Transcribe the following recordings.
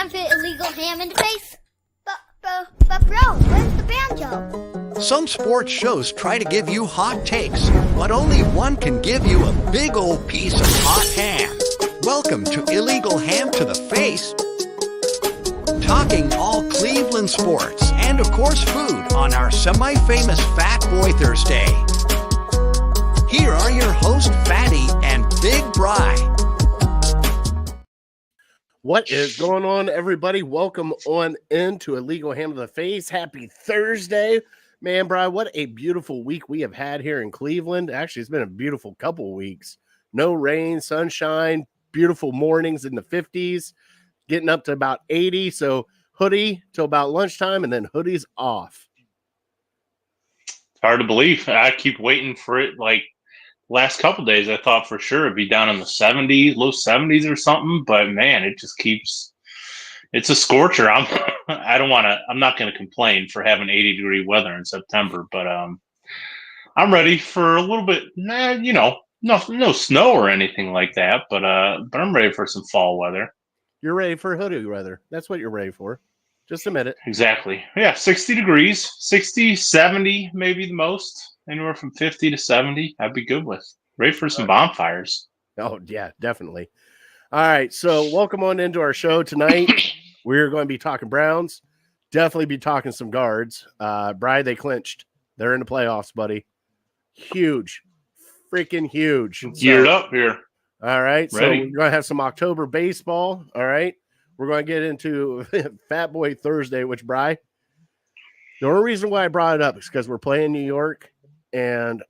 time for illegal ham in the face? But bro, where's the banjo? Some sports shows try to give you hot takes, but only one can give you a big old piece of hot ham. Welcome to Illegal Ham to the Face. Talking all Cleveland sports and, of course, food on our semi-famous Fat Boy Thursday. Here are your hosts, Fatty and Big Bri. What is going on, everybody? Welcome on into Illegal Ham to the Face. Happy Thursday. Man, Bri, what a beautiful week we have had here in Cleveland. Actually, it's been a beautiful couple of weeks. No rain, sunshine, beautiful mornings in the 50s, getting up to about 80. So hoodie till about lunchtime, and then hoodies off. It's hard to believe. I keep waiting for it. Like last couple of days, I thought for sure it'd be down in the 70s, low 70s or something. But man, it just keeps. It's a scorcher. I'm not going to complain for having 80-degree weather in September, but I'm ready for a little bit. No snow or anything like that. But I'm ready for some fall weather. You're ready for hoodie weather. That's what you're ready for. Just admit it. Exactly. Yeah, 60 degrees, 60, 70, maybe the most. Anywhere from 50 to 70, I'd be good with. Ready for some bonfires. Oh, yeah, definitely. All right, so welcome on into our show tonight. We're going to be talking Browns. Definitely be talking some guards. Bri, they clinched. They're in the playoffs, buddy. Huge. Freaking huge. Geared up here. All right, Ready. So we're going to have some October baseball. All right, we're going to get into Fat Boy Thursday, which, Bri, the only reason why I brought it up is because we're playing New York, and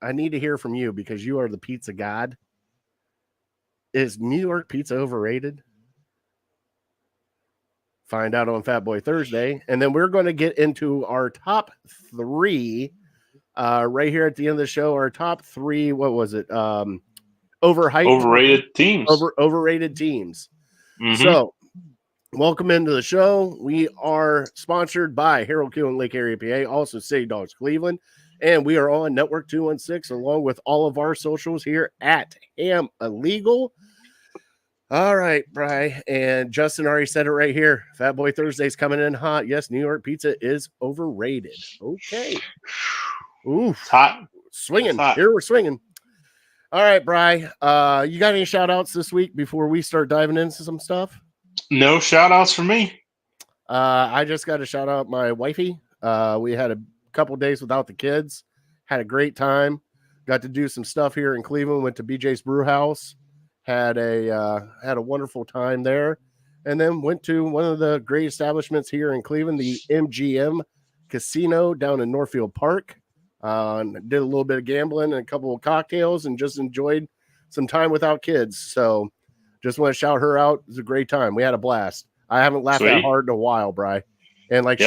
I need to hear from you because you are the pizza god. Is New York pizza overrated? Find out on Fat Boy Thursday. And then we're going to get into our top three right here at the end of the show. Our top three, what was it? Overrated teams. Overrated teams. Mm-hmm. So, welcome into the show. We are sponsored by Harold Q and Lake Area, PA, also City Dogs Cleveland. And we are on Network 216 along with all of our socials here at Ham Illegal. All right, Bri. And Justin already said it right here. Fat Boy Thursday's coming in hot. Yes, New York pizza is overrated. Okay. Ooh. It's hot. Swinging. It's hot. Here we're swinging. All right, Bri. You got any shout outs this week before we start diving into some stuff? No shout outs for me. I just got to shout out my wifey. We had a couple days without the kids. Had a great time. Got to do some stuff here in Cleveland. Went to BJ's Brew House. Had a wonderful time there. And then went to one of the great establishments here in Cleveland, the MGM Casino down in Northfield Park. Did a little bit of gambling and a couple of cocktails and just enjoyed some time without kids. So just want to shout her out. It was a great time. We had a blast. I haven't laughed that hard in a while, Bri. And like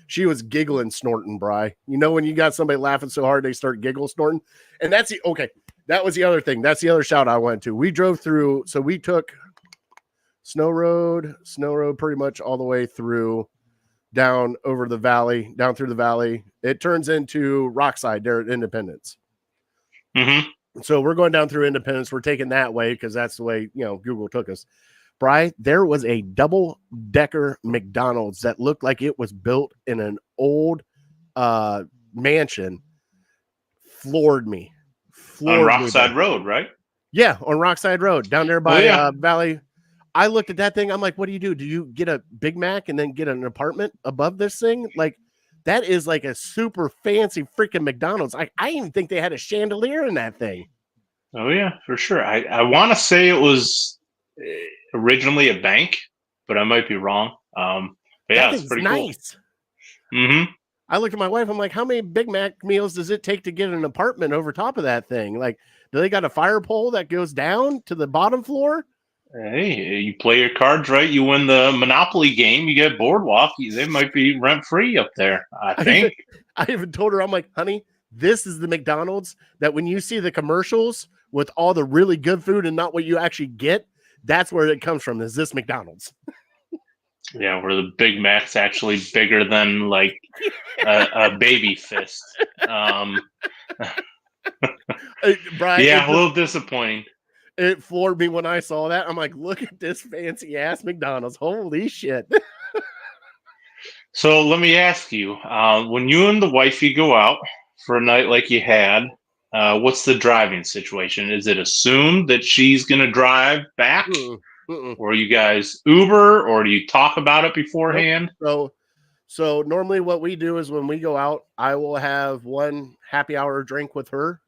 she was giggling, snorting, Bri. You know when you got somebody laughing so hard they start giggle snorting? And that was the other thing. That's the other shout I went to. We drove through, so we took Snow Road pretty much all the way through down over the valley, down through the valley. It turns into Rockside there at Independence. Mm-hmm. So we're going down through Independence. We're taking that way because that's the way, Google took us. Bri, there was a double-decker McDonald's that looked like it was built in an old mansion. Floored me. On Rockside Road, right? Yeah, on Rockside Road, down there by Valley. I looked at that thing. I'm like, what do? Do you get a Big Mac and then get an apartment above this thing? Like, that is like a super fancy freaking McDonald's. I even think they had a chandelier in that thing. Oh, yeah, for sure. I want to say it was originally a bank, but I might be wrong. But yeah, it's pretty nice. Cool. Mm-hmm. I looked at my wife. I'm like, how many Big Mac meals does it take to get an apartment over top of that thing? Like, do they got a fire pole that goes down to the bottom floor? Hey, you play your cards right. You win the Monopoly game. You get Boardwalk. They might be rent free up there, I think. I even told her, I'm like, honey, this is the McDonald's that when you see the commercials with all the really good food and not what you actually get, that's where it comes from, is this McDonald's. Yeah, where the Big Mac's actually bigger than like a baby fist. Brian, yeah, a little disappointing. It floored me when I saw that. I'm like, look at this fancy ass McDonald's. Holy shit. So let me ask you, when you and the wifey go out for a night like you had, what's the driving situation? Is it assumed that she's going to drive back, Mm-mm, mm-mm. or you guys Uber, or do you talk about it Nope. beforehand? So normally what we do is when we go out, I will have one happy hour drink with her,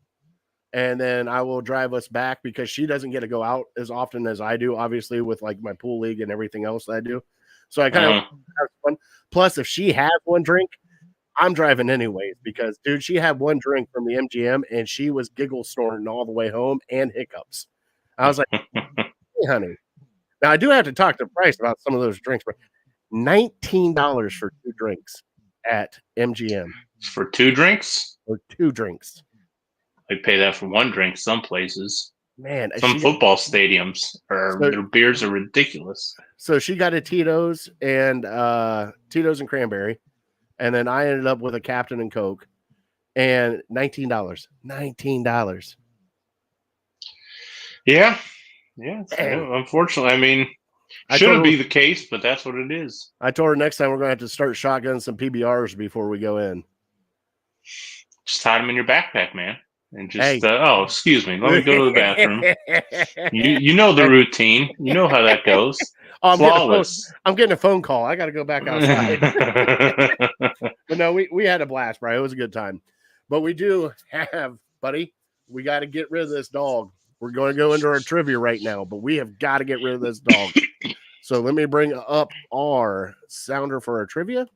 and then I will drive us back because she doesn't get to go out as often as I do, obviously, with like my pool league and everything else that I do. So I kind of Uh, have fun. Plus, if she has one drink, I'm driving anyways because, dude, she had one drink from the MGM and she was giggle snorting all the way home and hiccups. I was like, hey, honey. Now, I do have to talk to Bryce about some of those drinks, but $19 for 2 drinks at MGM for 2 drinks? or 2 drinks. I pay that for 1 drink some places. Man, Some football stadiums, So- their beers are ridiculous. so she got a Tito's and cranberry, and then I ended up with a Captain and Coke, and $19. $19. Yeah. Dang. Unfortunately, I mean, I shouldn't told her- be the case, but that's what it is. I told her next time we're going to have to start shotgunning some PBRs before we go in. Just hide them in your backpack, man, and just Hey. oh, excuse me, let me go to the bathroom. You know the routine. You know how that goes. Oh, Flawless. I'm getting a phone call. I got to go back outside. But no, we had a blast, Brian. It was a good time. But we do have, buddy, we got to get rid of this dog. We're going to go into our trivia right now, but we have got to get rid of this dog. So let me bring up our sounder for our trivia.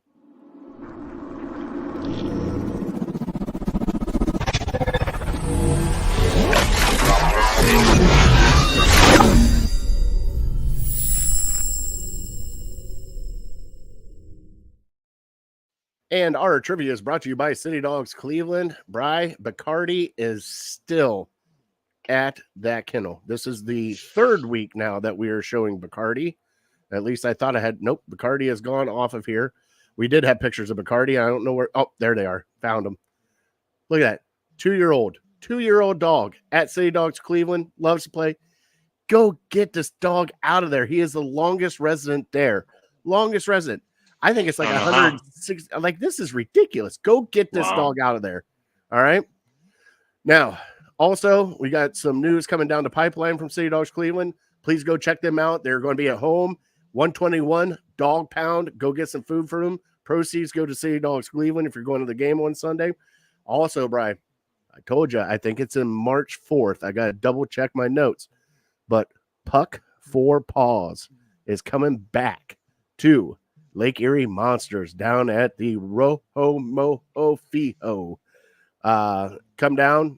And our trivia is brought to you by City Dogs Cleveland. Bri Bacardi is still at that kennel. This is the 3rd week now that we are showing Bacardi. At least I thought I had. Nope, Bacardi has gone off of here. We did have pictures of Bacardi. I don't know where. Oh, there they are. Found them. Look at that. 2-year-old dog at City Dogs Cleveland. Loves to play. Go get this dog out of there. He is the longest resident there. Longest resident. I think it's like 106. Like, this is ridiculous. Go get this dog out of there. All right. Now, also, we got some news coming down the pipeline from City Dogs Cleveland. Please go check them out. They're going to be at home. 121 Dog Pound. Go get some food for them. Proceeds go to City Dogs Cleveland if you're going to the game on Sunday. Also, Brian, I told you, I think it's in March 4th. I got to double check my notes. But Puck 4 Paws is coming back to Lake Erie Monsters down at the Roho Moho Fiho. Come down,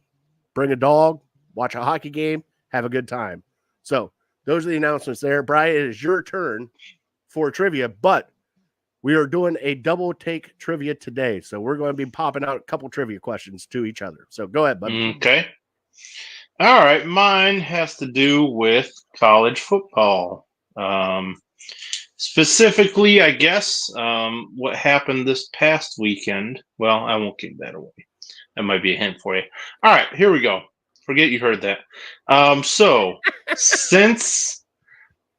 bring a dog, watch a hockey game, have a good time. So those are the announcements there. Brian, it is your turn for trivia, but we are doing a double take trivia today. So we're going to be popping out a couple trivia questions to each other. So go ahead, bud. Okay. All right. Mine has to do with college football. Specifically, I guess, what happened this past weekend. Well, I won't give that away. That might be a hint for you. All right, here we go. Forget you heard that. So since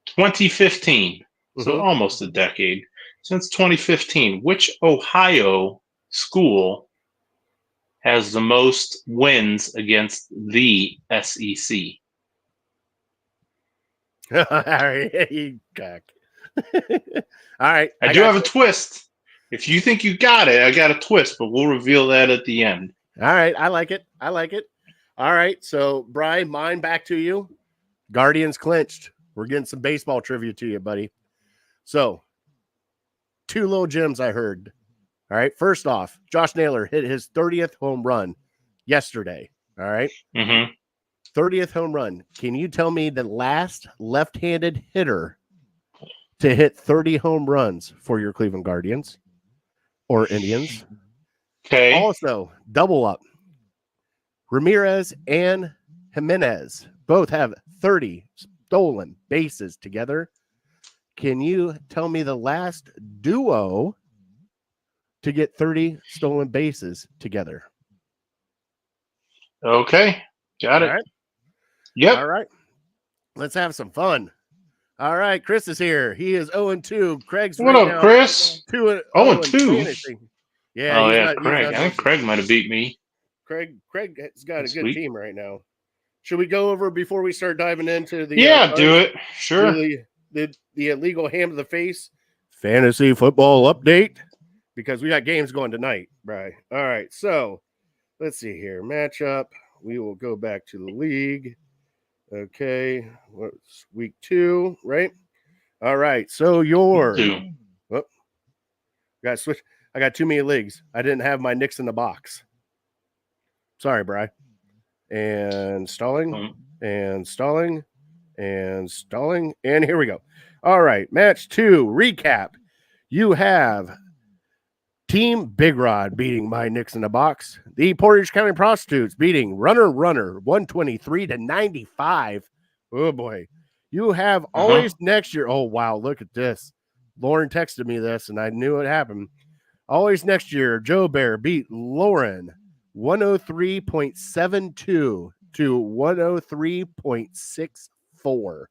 2015, so almost a decade, since 2015, which Ohio school has the most wins against the SEC? All right, you cock. All right. I do have a twist. If you think you got it, I got a twist, but we'll reveal that at the end. All right. I like it. All right. So, Brian, mine back to you. Guardians clinched. We're getting some baseball trivia to you, buddy. So, 2 little gems I heard. All right. First off, Josh Naylor hit his 30th home run yesterday. All right. 30th home run. Can you tell me the last left-handed hitter to hit 30 home runs for your Cleveland Guardians or Indians? Okay. Also, double up. Ramirez and Jimenez both have 30 stolen bases together. Can you tell me the last duo to get 30 stolen bases together? Okay. Got it. All right. Yep. All right. Let's have some fun. All right, Chris is here. He is 0-2. Craig's What right up, now Chris? 2-0 Oh, in and two. fantasy. Yeah, Oh he's yeah, not. He's Craig. not I think doing- Craig might have beat me. Craig has got a This good week. team right now. Should we go over before we start diving into the? Yeah, cards? do it. Sure. Do the illegal ham to the face fantasy football update because we got games going tonight, Bri. All right, so let's see here. Matchup. We will go back to the league. Okay, what's week 2, right? All right, so your Do. got switch. I got too many leagues. I didn't have my Knicks in the box. Sorry, Bri. And stalling, and stalling, and stalling, and here we go. All right, match 2 recap. You have Team Big Rod beating my Knicks in the box. The Portage County Prostitutes beating Runner 123-95. Oh boy. You have always next year. Oh wow, look at this. Lauren texted me this and I knew it happened. Always next year, Joe Bear beat Lauren 103.72 to 103.64.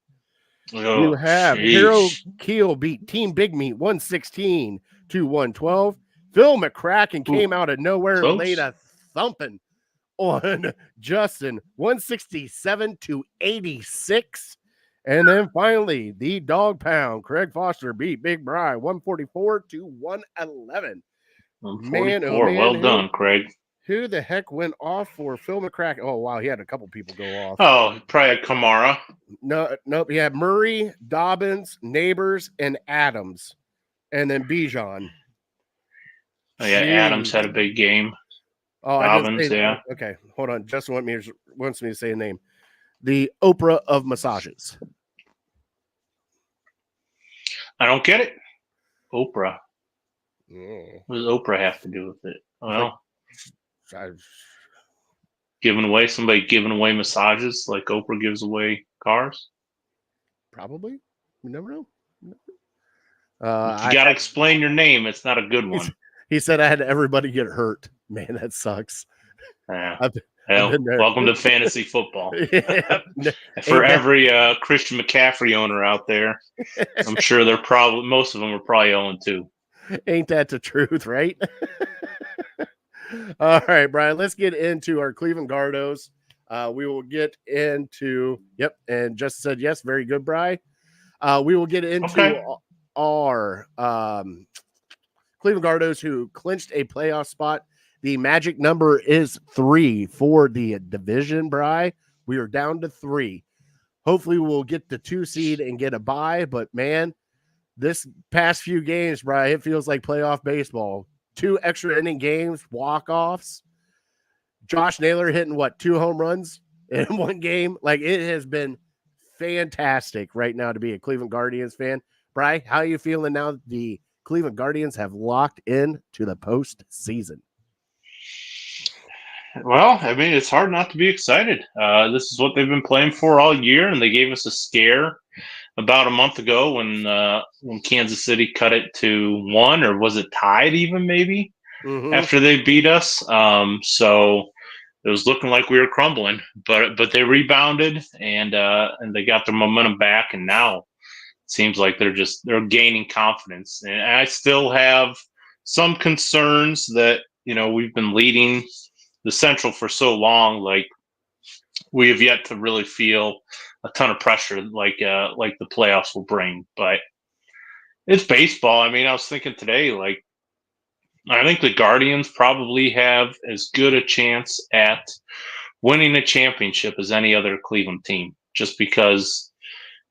Oh, You have sheesh. Hero Keel beat Team Big Meat 116 to 112. Phil McCracken came out of nowhere and close. laid a thumping on Justin 167 to 86. And then finally, the dog pound, Craig Foster beat Big Bri 144 to 111. 144. Man, Well done, Craig. Who the heck went off for Phil McCracken? Oh, wow, he had a couple people go off. Oh, probably had Kamara. No, nope. He had Murray, Dobbins, Neighbors, and Adams, and then Bijan. Oh, yeah, Adams had a big game. Oh, Dobbins, yeah. Okay, hold on. Justin wants me to say a name. The Oprah of massages. I don't get it. Oprah. Mm. What does Oprah have to do with it? Well, I- somebody giving away massages like Oprah gives away cars. Probably. You never know. You got to explain your name. It's not a good one. He said I had everybody get hurt. Man, that sucks. Yeah. I've been there. Welcome to fantasy football. Yeah. For every Christian McCaffrey owner out there, I'm sure most of them are probably 0-2. Ain't that the truth, right? All right, Brian, let's get into our Cleveland Gardos. We will get into, and Justin said yes, very good, Brian. We will get into our Cleveland Gardos who clinched a playoff spot. The magic number is 3 for the division, Bri. We are down to 3. Hopefully we'll get the 2 seed and get a bye, but man, this past few games, Bri, it feels like playoff baseball. 2 extra inning games, walk-offs. Josh Naylor hitting 2 home runs in one game? Like, it has been fantastic right now to be a Cleveland Guardians fan. Bri, how are you feeling now that the Cleveland Guardians have locked in to the postseason? Well, I mean, it's hard not to be excited. This is what they've been playing for all year, and they gave us a scare about a month ago when Kansas City cut it to 1, or was it tied even maybe after they beat us. So it was looking like we were crumbling, but they rebounded and they got their momentum back, and now it seems like they're gaining confidence. And I still have some concerns that we've been leading the Central for so long, like we have yet to really feel a ton of pressure like the playoffs will bring. But it's baseball. I mean, I was thinking today, like, I think the Guardians probably have as good a chance at winning a championship as any other Cleveland team, just because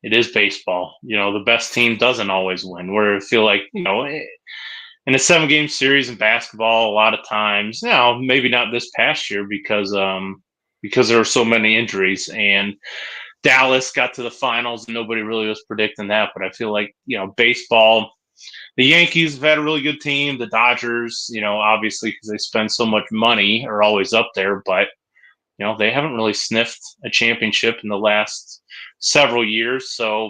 it is baseball. The best team doesn't always win. Where I feel like, in a 7-game series in basketball, a lot of times, maybe not this past year because there were so many injuries, and Dallas got to the finals and nobody really was predicting that. But I feel like, baseball, the Yankees have had a really good team. The Dodgers, obviously because they spend so much money, are always up there, but they haven't really sniffed a championship in the last several years. So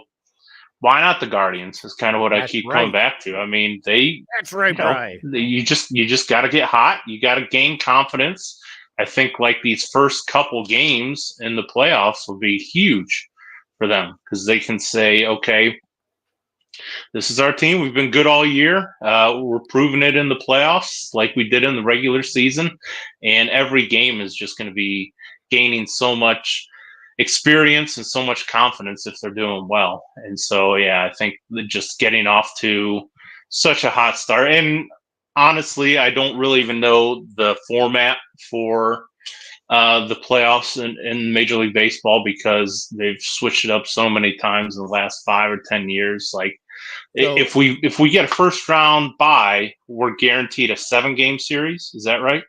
why not the Guardians is kind of what I keep coming back to. I mean, That's right, Brian. You just got to get hot. You got to gain confidence. I think like these first couple games in the playoffs will be huge for them because they can say, okay, this is our team. We've been good all year. We're proving it in the playoffs like we did in the regular season. And every game is just going to be gaining so much experience and so much confidence if they're doing well. And so, yeah, I think just getting off to such a hot start. And honestly, I don't really even know the format for the playoffs in Major League Baseball because they've switched it up so many times in the last 5 or 10 years. Like, So- if we get a first round bye, we're guaranteed a 7-game series. Is that right?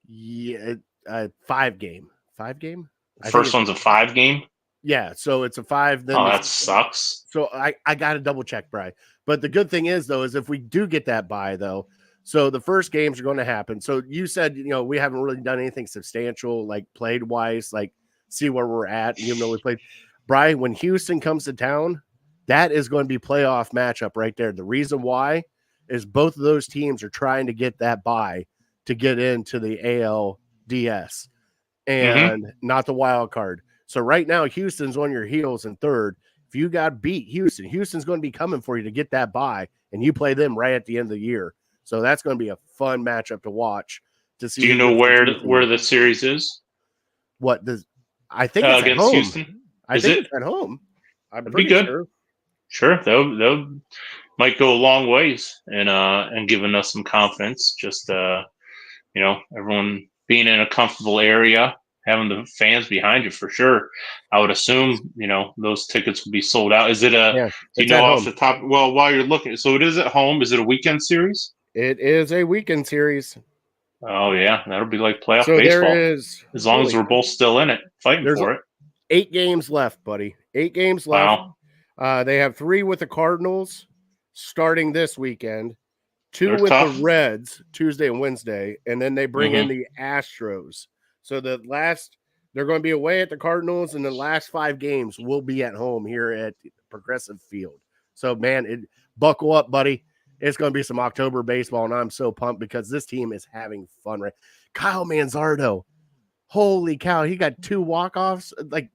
Yeah, 5-game. 5-game? First one's a 5-game. Yeah, so it's a 5. Then Oh, that sucks. So I got to double check, Bri. But the good thing is, though, is if we do get that bye, though, so the first games are going to happen. So you said, we haven't really done anything substantial, like played wise, like see where we're at, even though we played. Bri, when Houston comes to town, that is going to be playoff matchup right there. The reason why is both of those teams are trying to get that bye to get into the ALDS and not the wild card. So right now, Houston's on your heels in third. If you got beat Houston's going to be coming for you to get that bye, and you play them right at the end of the year. So that's going to be a fun matchup to watch. To see. Do you know where the series is? I think it's at against home. Houston? I think it's at home. I'm That'd pretty be good. sure. Sure, they'll might go a long ways and giving us some confidence. Just everyone being in a comfortable area, having the fans behind you for sure. I would assume those tickets would be sold out. Is it do you know off the top? Well, while you're looking, so it is at home. Is it a weekend series? It is a weekend series. Oh yeah, that'll be like playoff So baseball. there is, as long as we're both still in it, fighting for it. 8 games left, buddy. 8 games left. Wow. They have 3 with the Cardinals starting this weekend, 2 They're with tough. the Reds Tuesday and Wednesday, and then they bring in the Astros. So they're going to be away at the Cardinals, and the last 5 games will be at home here at Progressive Field. So, man, buckle up, buddy. It's going to be some October baseball, and I'm so pumped because this team is having fun. Right, Kyle Manzardo, holy cow, he got 2 walk-offs. Like,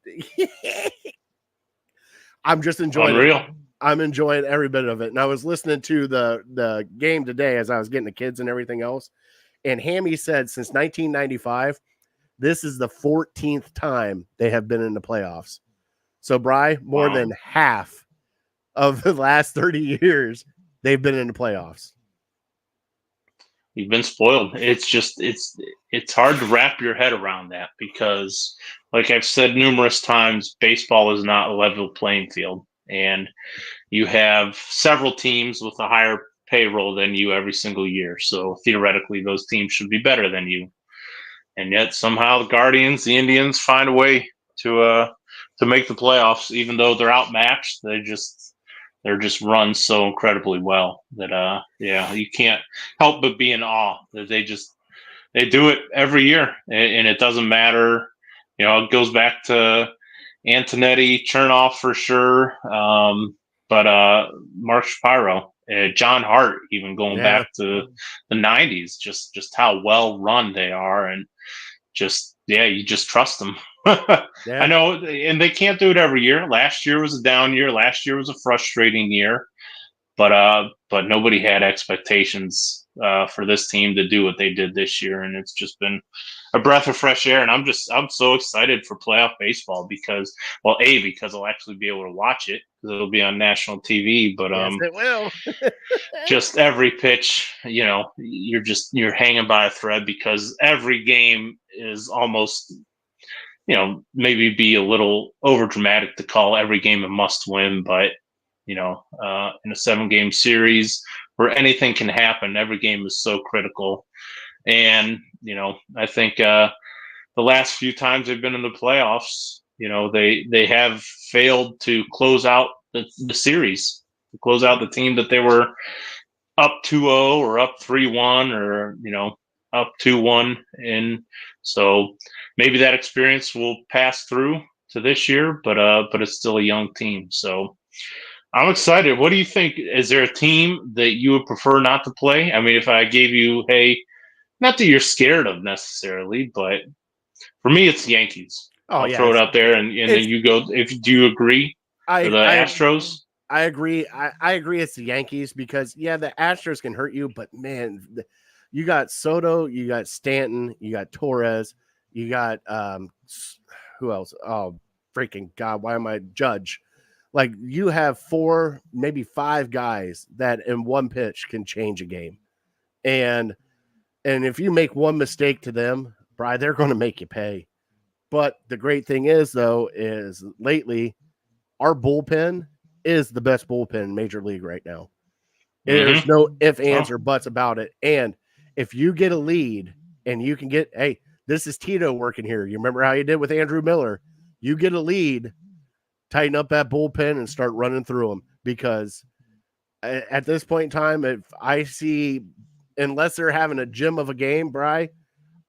I'm just enjoying Unreal. I'm enjoying every bit of it. And I was listening to the game today as I was getting the kids and everything else. And Hammy said since 1995, this is the 14th time they have been in the playoffs. So, Bri, more than half of the last 30 years, they've been in the playoffs. You've been spoiled. It's just it's hard to wrap your head around that because, like I've said numerous times, baseball is not a level playing field, and you have several teams with a higher payroll than you every single year. So theoretically, those teams should be better than you, and yet somehow the Guardians, the Indians, find a way to make the playoffs, even though they're outmatched. They're just run so incredibly well that you can't help but be in awe that they do it every year, and it doesn't matter. It goes back to Antonetti, Chernoff for sure, but Mark Shapiro, John Hart, even going back to the '90s, just how well run they are, and you just trust them. I know, and they can't do it every year. Last year was a down year. Last year was a frustrating year, but nobody had expectations for this team to do what they did this year, and it's just been a breath of fresh air. And I'm so excited for playoff baseball because I'll actually be able to watch it because it'll be on national TV. But yes, it will. just every pitch, you're hanging by a thread because every game is almost, maybe be a little over dramatic to call every game a must win, but in a 7-game series where anything can happen, every game is so critical. And, I think the last few times they've been in the playoffs, they have failed to close out the series, to close out the team that they were up 2-0 or up 3-1 or, up 2-1. And so maybe that experience will pass through to this year, but it's still a young team. So I'm excited. What do you think? Is there a team that you would prefer not to play? I mean, if I gave you, hey, not that you're scared of necessarily, but for me, it's the Yankees. I'll throw it out there, and then you go. Do you agree? Or the Astros? I agree. I agree. It's the Yankees because the Astros can hurt you, but man, you got Soto, you got Stanton, you got Torres, you got who else? Oh, freaking God! Why am I Judge? Like you have 4, maybe 5 guys that in one pitch can change a game, and if you make one mistake to them, Bri, they're going to make you pay. But the great thing is, though, is lately our bullpen is the best bullpen in Major League right now. There's no ifs, ands, or buts about it. And if you get a lead and you can get, hey, this is Tito working here. You remember how you did with Andrew Miller? You get a lead, tighten up that bullpen and start running through them because at this point in time, if I see, unless they're having a gem of a game, Bri,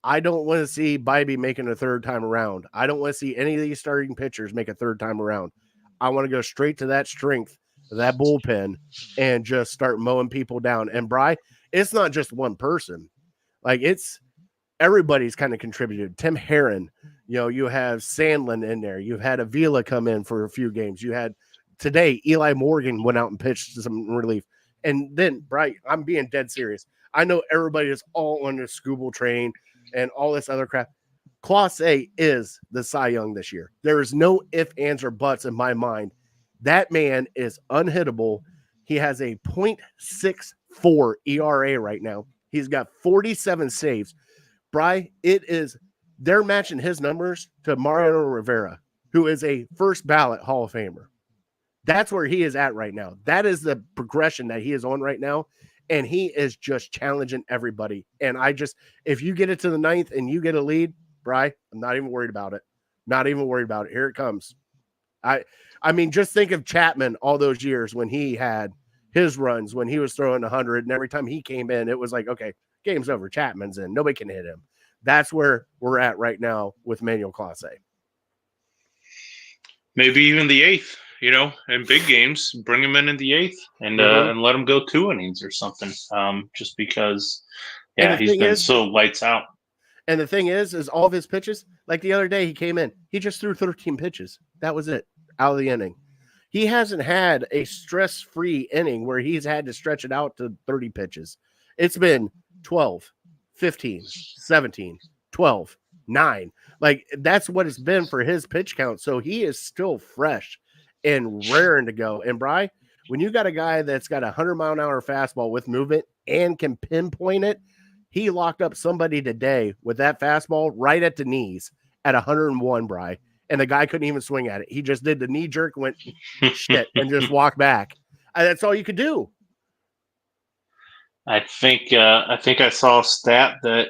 I don't want to see Bibee making a third time around. I don't want to see any of these starting pitchers make a third time around. I want to go straight to that strength, that bullpen, and just start mowing people down. And Bri, it's not just one person. Like it's everybody's kind of contributed. Tim Herron, you have Sandlin in there. You've had Avila come in for a few games. You had today, Eli Morgan went out and pitched some relief. And then, Bri, I'm being dead serious. I know everybody is all on the Scooble train and all this other crap. Clase is the Cy Young this year. There is no ifs, ands, or buts in my mind. That man is unhittable. He has a .64 ERA right now. He's got 47 saves. Bri, they're matching his numbers to Mariano Rivera, who is a first ballot Hall of Famer. That's where he is at right now. That is the progression that he is on right now. And he is just challenging everybody. And if you get it to the 9th and you get a lead, Bri, I'm not even worried about it. Not even worried about it. Here it comes. I mean, just think of Chapman all those years when he had his runs, when he was throwing 100, and every time he came in, it was like, okay, game's over. Chapman's in. Nobody can hit him. That's where we're at right now with Manuel Clase. Maybe even the 8th. In big games, bring him in the 8th and let him go 2 innings or something. Just because, he's been so lights out. And the thing is all of his pitches, like the other day he came in, he just threw 13 pitches. That was it, out of the inning. He hasn't had a stress-free inning where he's had to stretch it out to 30 pitches. It's been 12, 15, 17, 12, 9. Like, that's what it's been for his pitch count. So he is still fresh and raring to go. And Bri, when you got a guy that's got a 100-mile-an-hour fastball with movement and can pinpoint it, he locked up somebody today with that fastball right at the knees at 101, Bri. And the guy couldn't even swing at it. He just did the knee jerk, went shit, and just walked back. That's all you could do. I think I saw a stat that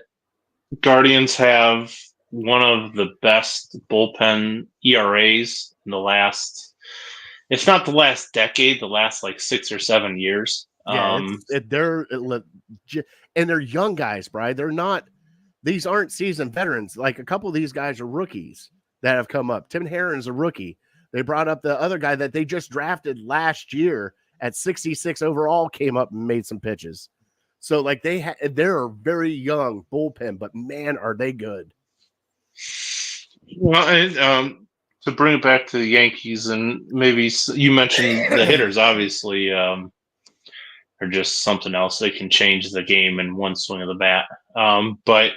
Guardians have one of the best bullpen ERAs in the last, if not the last decade, the last like 6 or 7 years. Yeah, they're young guys, Bri. These aren't seasoned veterans. Like a couple of these guys are rookies that have come up. Tim Herron's a rookie. They brought up the other guy that they just drafted last year at 66 overall, came up and made some pitches. So like they're a very young bullpen, but man, are they good. Well, and to bring it back to the Yankees, and maybe you mentioned the hitters, obviously, are just something else. They can change the game in one swing of the bat. But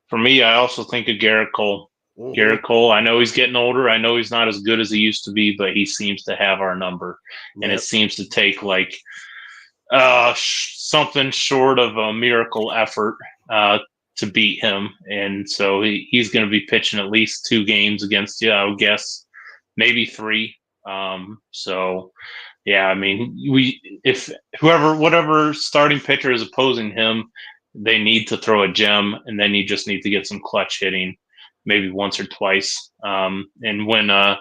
for me, I also think of Garrett Cole. Mm-hmm. Garrett Cole, I know he's getting older. I know he's not as good as he used to be, but he seems to have our number. Yep. And it seems to take like something short of a miracle effort to beat him. And so he's going to be pitching at least 2 games against you, I would guess, maybe 3. So yeah, I mean, if whatever starting pitcher is opposing him, they need to throw a gem, and then you just need to get some clutch hitting, maybe once or twice, and win a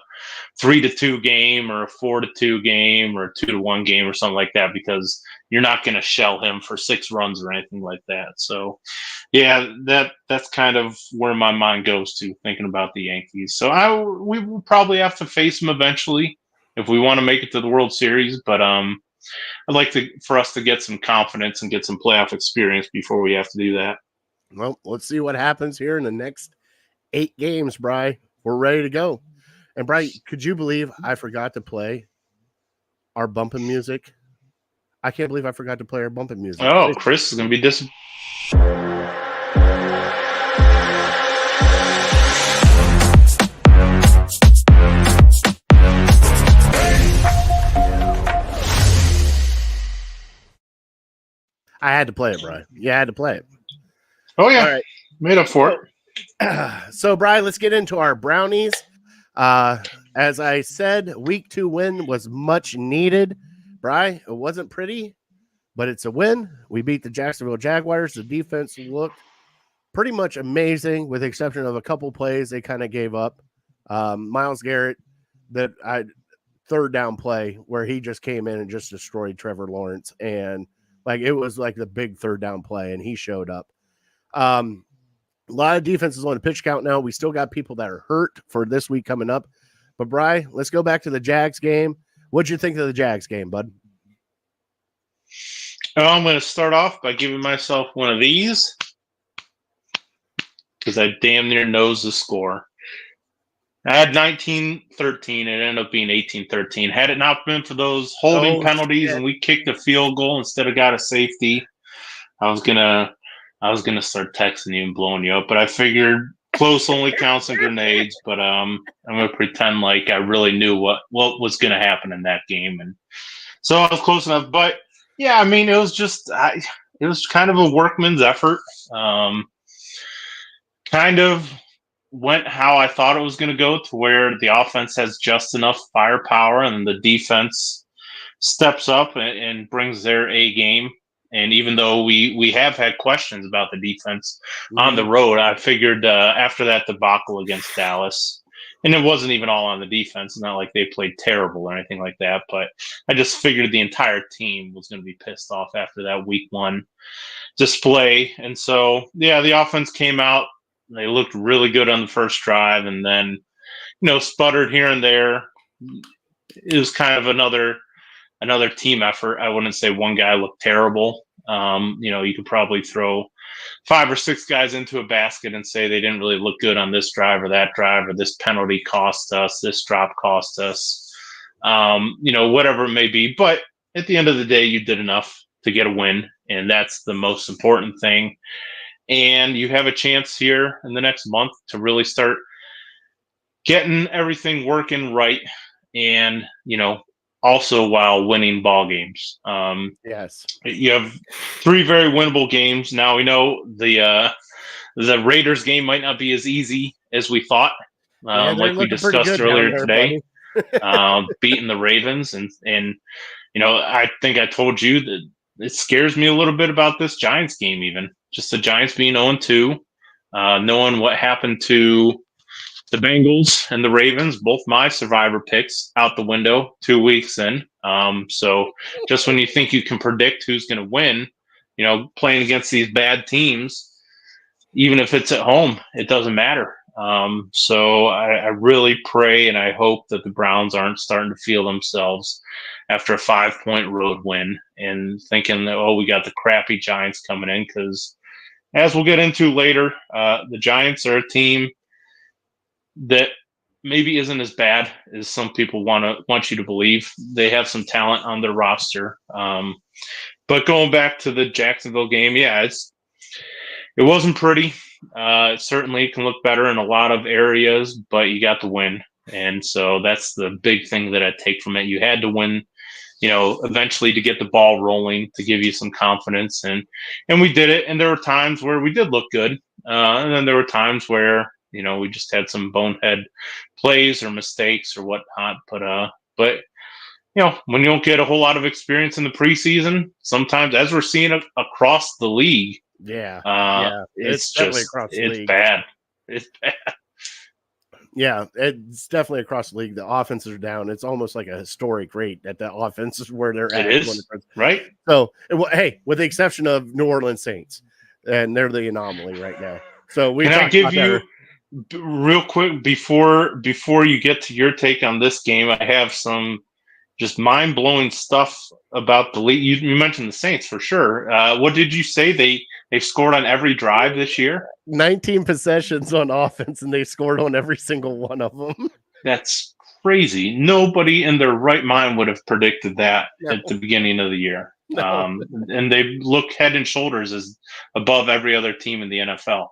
3-2 game or a 4-2 game or a 2-1 game or something like that, because you're not going to shell him for 6 runs or anything like that. So yeah, that's kind of where my mind goes to thinking about the Yankees. So we will probably have to face them eventually if we want to make it to the World Series. But I'd like for us to get some confidence and get some playoff experience before we have to do that. Well, let's see what happens here in the next 8 games, Bri. We're ready to go. And Bri, could you believe I forgot to play our bumping music. I can't believe I forgot to play our bumping music. Oh, Chris is going to be disappointed. I had to play it, Brian. You had to play it. Oh, yeah. All right. Made up for it. So, Brian, let's get into our brownies. As I said, week 2 win was much needed. Brian, it wasn't pretty, but it's a win. We beat the Jacksonville Jaguars. The defense looked pretty much amazing, with the exception of a couple plays they kind of gave up. Myles Garrett, third down play where he just came in and just destroyed Trevor Lawrence, and it was like the big third down play, and he showed up. A lot of defenses on the pitch count now. We still got people that are hurt for this week coming up. But, Bri, let's go back to the Jags game. What'd you think of the Jags game, bud? I'm going to start off by giving myself one of these because I damn near knows the score. I had 19-13. It ended up being 18-13. Had it not been for those holding penalties and we kicked a field goal instead of got a safety, I was gonna start texting you and blowing you up. But I figured close only counts in grenades. But I'm gonna pretend like I really knew what was gonna happen in that game, and so I was close enough. But yeah, I mean, it was just it was kind of a workman's effort. Kind of went how I thought it was going to go, to where the offense has just enough firepower and the defense steps up and brings their A game. And even though we have had questions about the defense on the road, I figured after that debacle against Dallas, and it wasn't even all on the defense. It's not like they played terrible or anything like that, but I just figured the entire team was going to be pissed off after that week 1 display. And so, yeah, the offense came out. They looked really good on the first drive, and then, sputtered here and there. It was kind of another team effort. I wouldn't say one guy looked terrible. You could probably throw 5 or 6 guys into a basket and say they didn't really look good on this drive or that drive, or this penalty cost us, this drop cost us, whatever it may be. But at the end of the day, you did enough to get a win, and that's the most important thing. And you have a chance here in the next month to really start getting everything working right, and also while winning ball games. Yes, you have 3 very winnable games. Now we know the Raiders game might not be as easy as we thought, like we discussed earlier today. Beating the Ravens, and I think I told you that it scares me a little bit about this Giants game, even just the Giants being 0-2, knowing what happened to the Bengals and the Ravens, both my survivor picks, out the window 2 weeks in. So just when you think you can predict who's going to win, playing against these bad teams, even if it's at home, it doesn't matter. So I really pray and I hope that the Browns aren't starting to feel themselves after a 5-point road win and thinking that, we got the crappy Giants coming in, because as we'll get into later, the Giants are a team that maybe isn't as bad as some people want you to believe. They have some talent on their roster. But going back to the Jacksonville game, yeah, it wasn't pretty. It certainly can look better in a lot of areas, but you got the win. And so that's the big thing that I take from it. You had to win, eventually, to get the ball rolling, to give you some confidence. And we did it. And there were times where we did look good. And then there were times where, we just had some bonehead plays or mistakes or whatnot. But when you don't get a whole lot of experience in the preseason, sometimes, as we're seeing across the league, it's just across the league. Bad. It's bad. Yeah, it's definitely across the league. The offenses are down. It's almost like a historic rate at the offenses where they're at. It is, right? So, hey, with the exception of New Orleans Saints, and they're the anomaly right now. So can I give you real quick before you get to your take on this game? I have some just mind-blowing stuff about the league. You mentioned the Saints for sure. What did you say? They scored on every drive this year? 19 possessions on offense, and they scored on every single one of them. That's crazy. Nobody in their right mind would have predicted that No. at the beginning of the year. No. And they look head and shoulders as above every other team in the NFL.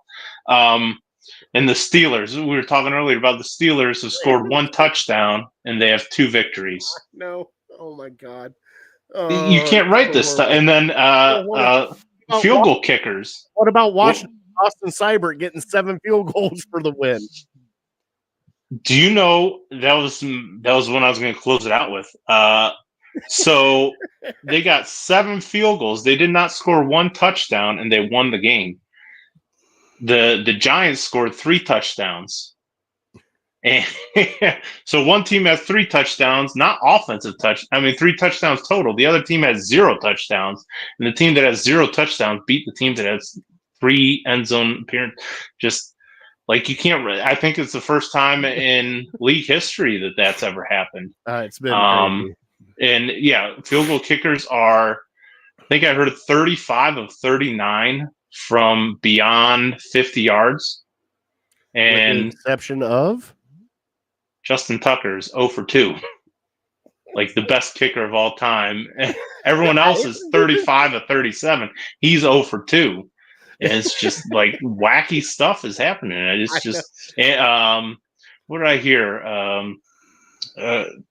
And the Steelers, we were talking earlier about the Steelers, have scored 1 touchdown and they have 2 victories. No. Oh my God. You can't write this stuff. And then field goal kickers. What about Washington? Austin Seibert getting 7 field goals for the win. Do you know that was when I was going to close it out with? So they got 7 field goals. They did not score 1 touchdown, and they won the game. The Giants scored 3 touchdowns, and so one team has 3 touchdowns, not offensive touch. I mean, 3 touchdowns total. The other team has 0 touchdowns, and the team that has 0 touchdowns beat the team that has 3 end zone appearance. Just like you can't. I think it's the first time in league history that that's ever happened. It's been crazy. And yeah, field goal kickers are. I think I heard 35 of 39 from beyond 50 yards, and with the exception of Justin Tucker's 0 for 2, like the best kicker of all time. Everyone else is 35 of 37. He's 0 for 2. And it's just like wacky stuff is happening. It's just, what did I hear?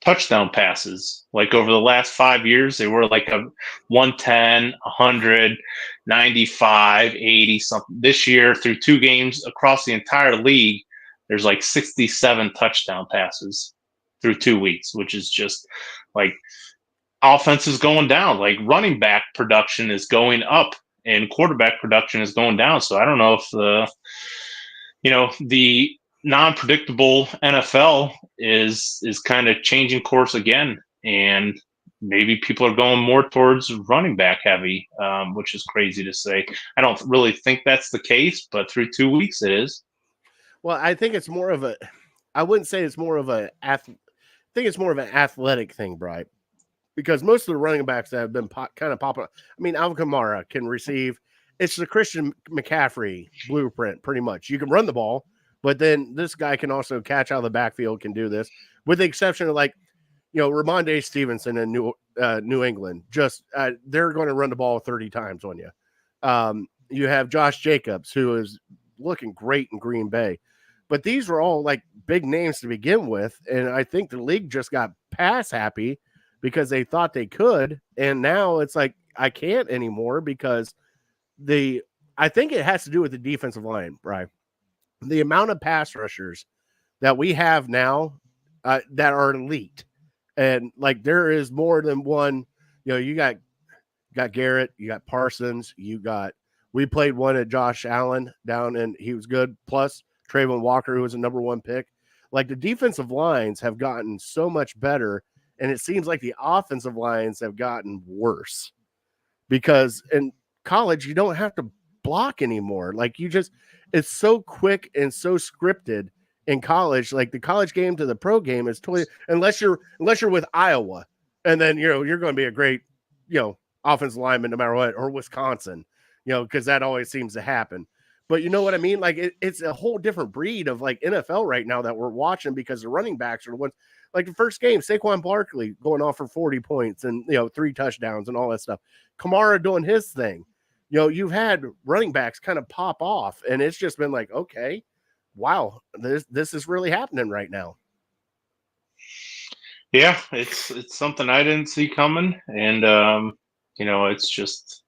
Touchdown passes. Like over the last 5 years, they were like a 110, 100, 95, 80 something. This year, through 2 games across the entire league, there's like 67 touchdown passes through 2 weeks, which is just like offense is going down. Like running back production is going up and quarterback production is going down. So I don't know if the non-predictable NFL is kind of changing course again, and maybe people are going more towards running back heavy, which is crazy to say. I don't really think that's the case, but through 2 weeks it is. Well, I think it's more of I wouldn't say it's more of I think it's more of an athletic thing, Bri, because most of the running backs that have been kind of popping. I mean, Alvin Kamara can receive. It's the Christian McCaffrey blueprint, pretty much. You can run the ball, but then this guy can also catch out of the backfield, can do this, with the exception of Ramondre Stevenson in New England. Just they're going to run the ball 30 times on you. You have Josh Jacobs, who is looking great in Green Bay. But these were all like big names to begin with, and I think the league just got pass happy because they thought they could, and now it's like I can't anymore because I think it has to do with the defensive line, right? The amount of pass rushers that we have now that are elite, and like there is more than one. You got Garrett, you got Parsons, we played one at Josh Allen down, and he was good. Plus Trayvon Walker, who was a number 1 pick. Like the defensive lines have gotten so much better. And it seems like the offensive lines have gotten worse because in college, you don't have to block anymore. Like it's so quick and so scripted in college. Like the college game to the pro game is totally, unless you're with Iowa, and then, you're going to be a great, offensive lineman no matter what, or Wisconsin, because that always seems to happen. But you know what I mean? Like it's a whole different breed of like NFL right now that we're watching because the running backs are the ones. Like the first game, Saquon Barkley going off for 40 points and 3 touchdowns and all that stuff. Kamara doing his thing. You've had running backs kind of pop off, and it's just been like, okay, wow, this is really happening right now. Yeah, it's something I didn't see coming, and it's just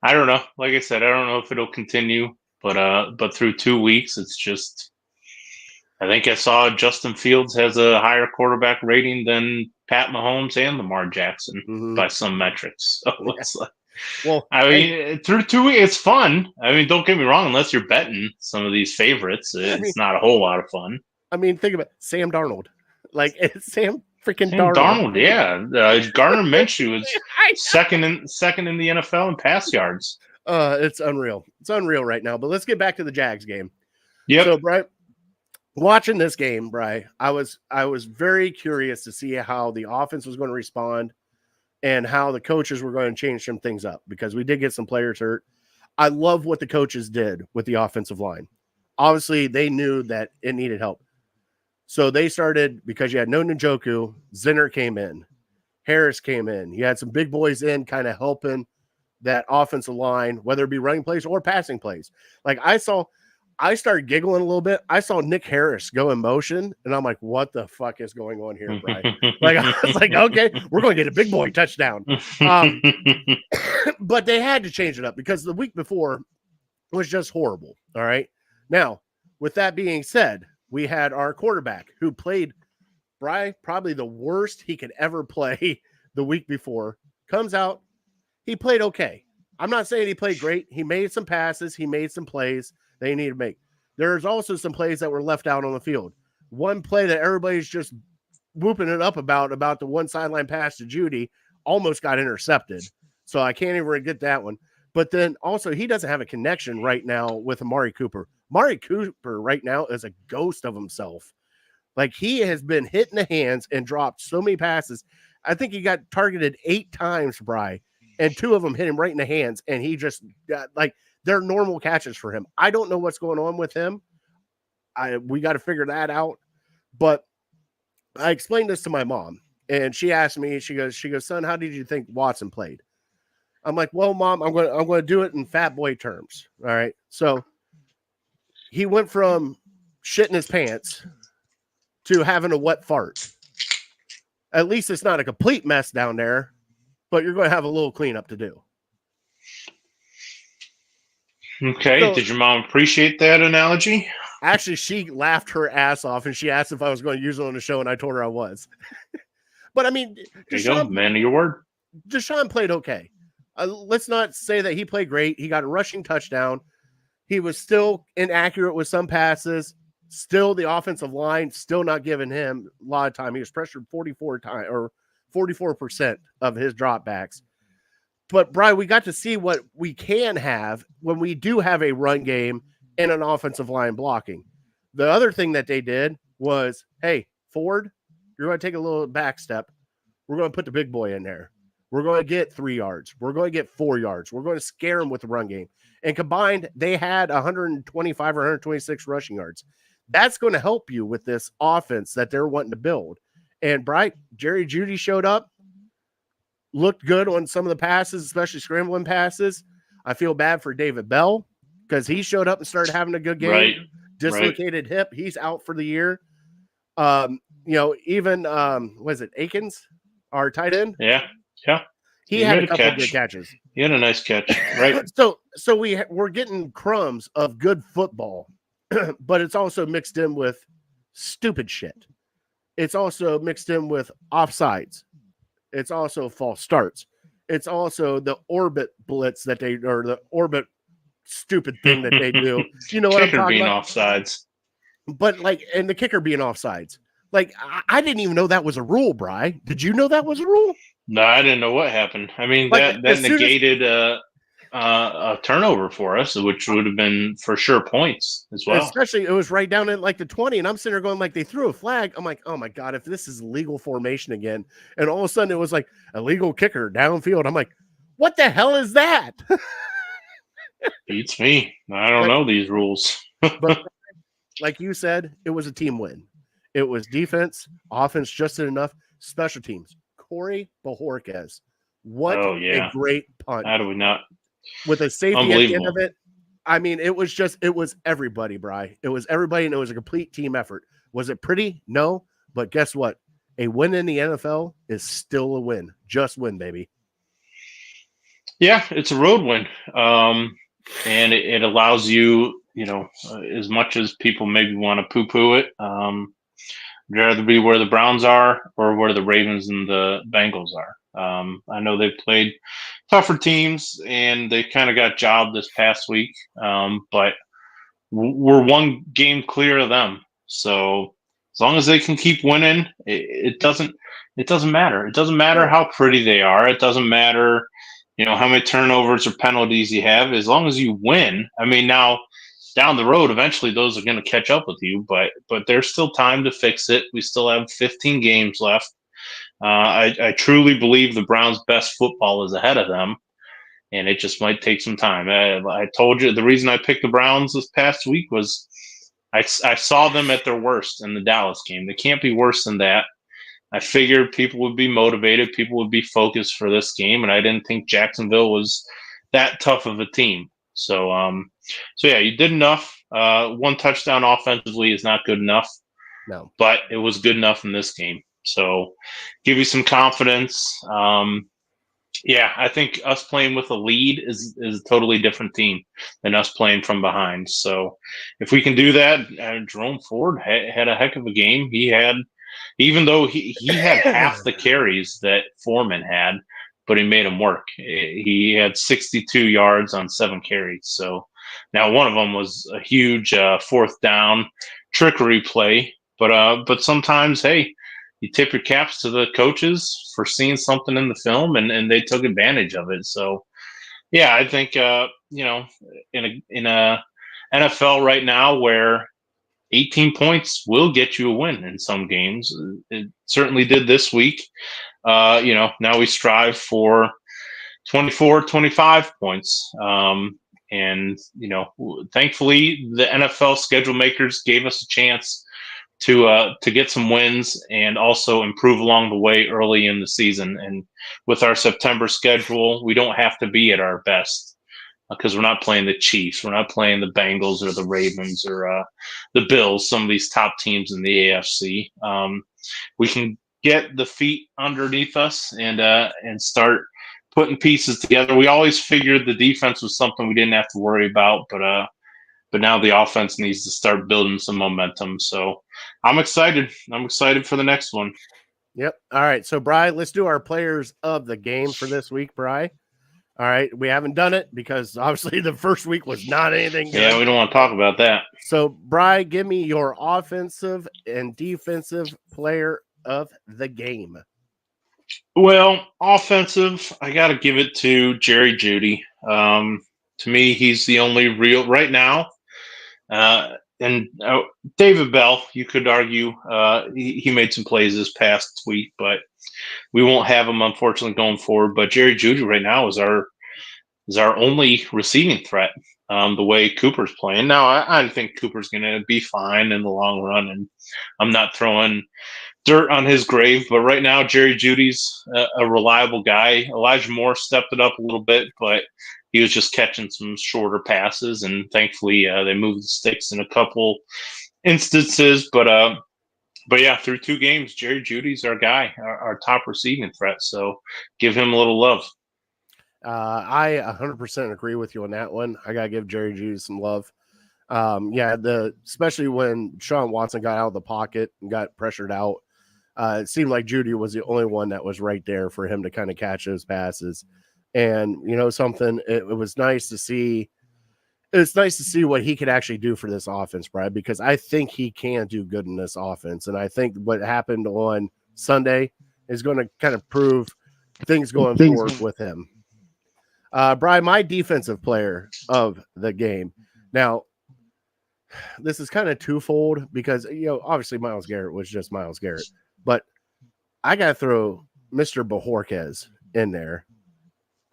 I don't know. Like I said, I don't know if it'll continue, but through 2 weeks, it's just. I think I saw Justin Fields has a higher quarterback rating than Pat Mahomes and Lamar Jackson by some metrics. So it's like, through 2 weeks, it's fun. I mean, don't get me wrong. Unless you're betting some of these favorites, it's not a whole lot of fun. I mean, think about Sam Darnold. Like it's Sam freaking Darnold. Yeah, Gardner Minshew is second in the NFL in pass yards. It's unreal. It's unreal right now. But let's get back to the Jags game. Yeah. So, Brian. Watching this game, Bri, I was very curious to see how the offense was going to respond and how the coaches were going to change some things up because we did get some players hurt. I love what the coaches did with the offensive line. Obviously, they knew that it needed help. So they started, because you had no Njoku, Zinner came in, Harris came in. You had some big boys in kind of helping that offensive line, whether it be running plays or passing plays. Like I started giggling a little bit. I saw Nick Harris go in motion, and I'm like, what the fuck is going on here, Brian? Like, I was like, okay, we're going to get a big boy touchdown. But they had to change it up because the week before was just horrible. All right. Now, with that being said, we had our quarterback who played probably the worst he could ever play the week before. Comes out, he played okay. I'm not saying he played great. He made some passes. He made some plays that he needed to make. There's also some plays that were left out on the field. One play that everybody's just whooping it up about the one sideline pass to Judy almost got intercepted. So I can't even get that one. But then also he doesn't have a connection right now with Amari Cooper. Amari Cooper right now is a ghost of himself. Like he has been hit in the hands and dropped so many passes. I think he got targeted 8 times, Bri, and 2 of them hit him right in the hands. And he just got, like, they're normal catches for him. I don't know what's going on with him. We got to figure that out. But I explained this to my mom, and she asked me, she goes, son, how did you think Watson played? I'm like, well, Mom, I'm going to do it in fat boy terms. All right. So he went from shitting his pants to having a wet fart. At least it's not a complete mess down there, but you're going to have a little cleanup to do. Okay. So, did your mom appreciate that analogy? Actually, she laughed her ass off, and she asked if I was going to use it on the show, and I told her I was. But, I mean, There you go, man of your word. Deshaun played okay. Let's not say that he played great. He got a rushing touchdown. He was still inaccurate with some passes. Still, the offensive line still not giving him a lot of time. He was pressured 44% of his dropbacks. But, Brian, we got to see what we can have when we do have a run game and an offensive line blocking. The other thing that they did was, hey, Ford, you're going to take a little back step. We're going to put the big boy in there. We're going to get 3 yards. We're going to get 4 yards. We're going to scare them with the run game. And combined, they had 125 or 126 rushing yards. That's going to help you with this offense that they're wanting to build. And Bright, Jerry Jeudy showed up, looked good on some of the passes, especially scrambling passes. I feel bad for David Bell because he showed up and started having a good game. Right. Dislocated hip. He's out for the year. Even was it Akins, our tight end? Yeah. He had a couple of good catches. He had a nice catch, right? So we're getting crumbs of good football, but it's also mixed in with stupid shit. It's also mixed in with offsides. It's also false starts. It's also the orbit blitz or the orbit stupid thing that they do. You know what I'm talking about? Kicker being offsides. But and the kicker being offsides. Like I didn't even know that was a rule, Bri. Did you know that was a rule? No, I didn't know what happened. I mean, that negated a turnover for us, which would have been for sure points as well. Especially it was right down at like the 20, and I'm sitting there going like they threw a flag. I'm like, oh my God, if this is legal formation again, and all of a sudden it was like a legal kicker downfield. I'm like, what the hell is that? Beats me. I don't know these rules. But like you said, it was a team win. It was defense, offense just did enough, special teams. Corey Bojorquez. What a great punt. How do we not? With a safety at the end of it. I mean, it was everybody, Bri. It was everybody, and it was a complete team effort. Was it pretty? No. But guess what? A win in the NFL is still a win. Just win, baby. Yeah, it's a road win. And it allows you, as much as people maybe want to poo-poo it, I'd rather be where the Browns are or where the Ravens and the Bengals are. I know they've played tougher teams and they kind of got jobbed this past week, but we're one game clear of them. So as long as they can keep winning, it doesn't matter. It doesn't matter how pretty they are. It doesn't matter, how many turnovers or penalties you have. As long as you win. I mean, now down the road, eventually those are going to catch up with you, but there's still time to fix it. We still have 15 games left. I truly believe the Browns' best football is ahead of them, and it just might take some time. I told you the reason I picked the Browns this past week was I saw them at their worst in the Dallas game. They can't be worse than that. I figured people would be motivated, people would be focused for this game, and I didn't think Jacksonville was that tough of a team. So, so yeah, you did enough. One touchdown offensively is not good enough, No. but it was good enough in this game. So, give you some confidence. Yeah, I think us playing with a lead is a totally different team than us playing from behind. So, if we can do that, Jerome Ford had a heck of a game. He had, even though he had half the carries that Foreman had, but he made him work. He had 62 yards on 7 carries. So now one of them was a huge fourth down trickery play. But sometimes, hey, you tip your caps to the coaches for seeing something in the film, and they took advantage of it. So yeah, I think in a NFL right now where 18 points will get you a win in some games. It certainly did this week. Now we strive for 24, 25 points. And thankfully the NFL schedule makers gave us a chance to get some wins and also improve along the way early in the season. And with our September schedule, we don't have to be at our best because we're not playing the Chiefs, we're not playing the Bengals or the Ravens or the Bills, some of these top teams in the AFC. We can get the feet underneath us and start putting pieces together. We always figured the defense was something we didn't have to worry about, but now the offense needs to start building some momentum. So I'm excited. I'm excited for the next one. Yep. All right. So, Bri, let's do our players of the game for this week, Bri. All right. We haven't done it because obviously the first week was not anything good. Yeah, we don't want to talk about that. So, Bri, give me your offensive and defensive player of the game. Well, offensive, I got to give it to Jerry Jeudy. To me, he's the only real right now. And David Bell, you could argue he made some plays this past week, but we won't have him unfortunately going forward. But Jerry Jeudy right now is our only receiving threat. The way Cooper's playing now, I think Cooper's going to be fine in the long run, and I'm not throwing dirt on his grave. But right now, Jerry Judy's a reliable guy. Elijah Moore stepped it up a little bit, but he was just catching some shorter passes, and thankfully they moved the sticks in a couple instances. But yeah, through 2 games, Jerry Judy's our guy, our top receiving threat. So give him a little love. I 100% agree with you on that one. I gotta give Jerry Jeudy some love. Especially when Sean Watson got out of the pocket and got pressured out, it seemed like Jeudy was the only one that was right there for him to kind of catch those passes. And something, it was nice to see. It's nice to see what he could actually do for this offense, Brad, because I think he can do good in this offense. And I think what happened on Sunday is going to kind of prove things going forward with him. Brian, my defensive player of the game. Now, this is kind of twofold because, obviously Myles Garrett was just Myles Garrett, but I got to throw Mr. Bojorquez in there.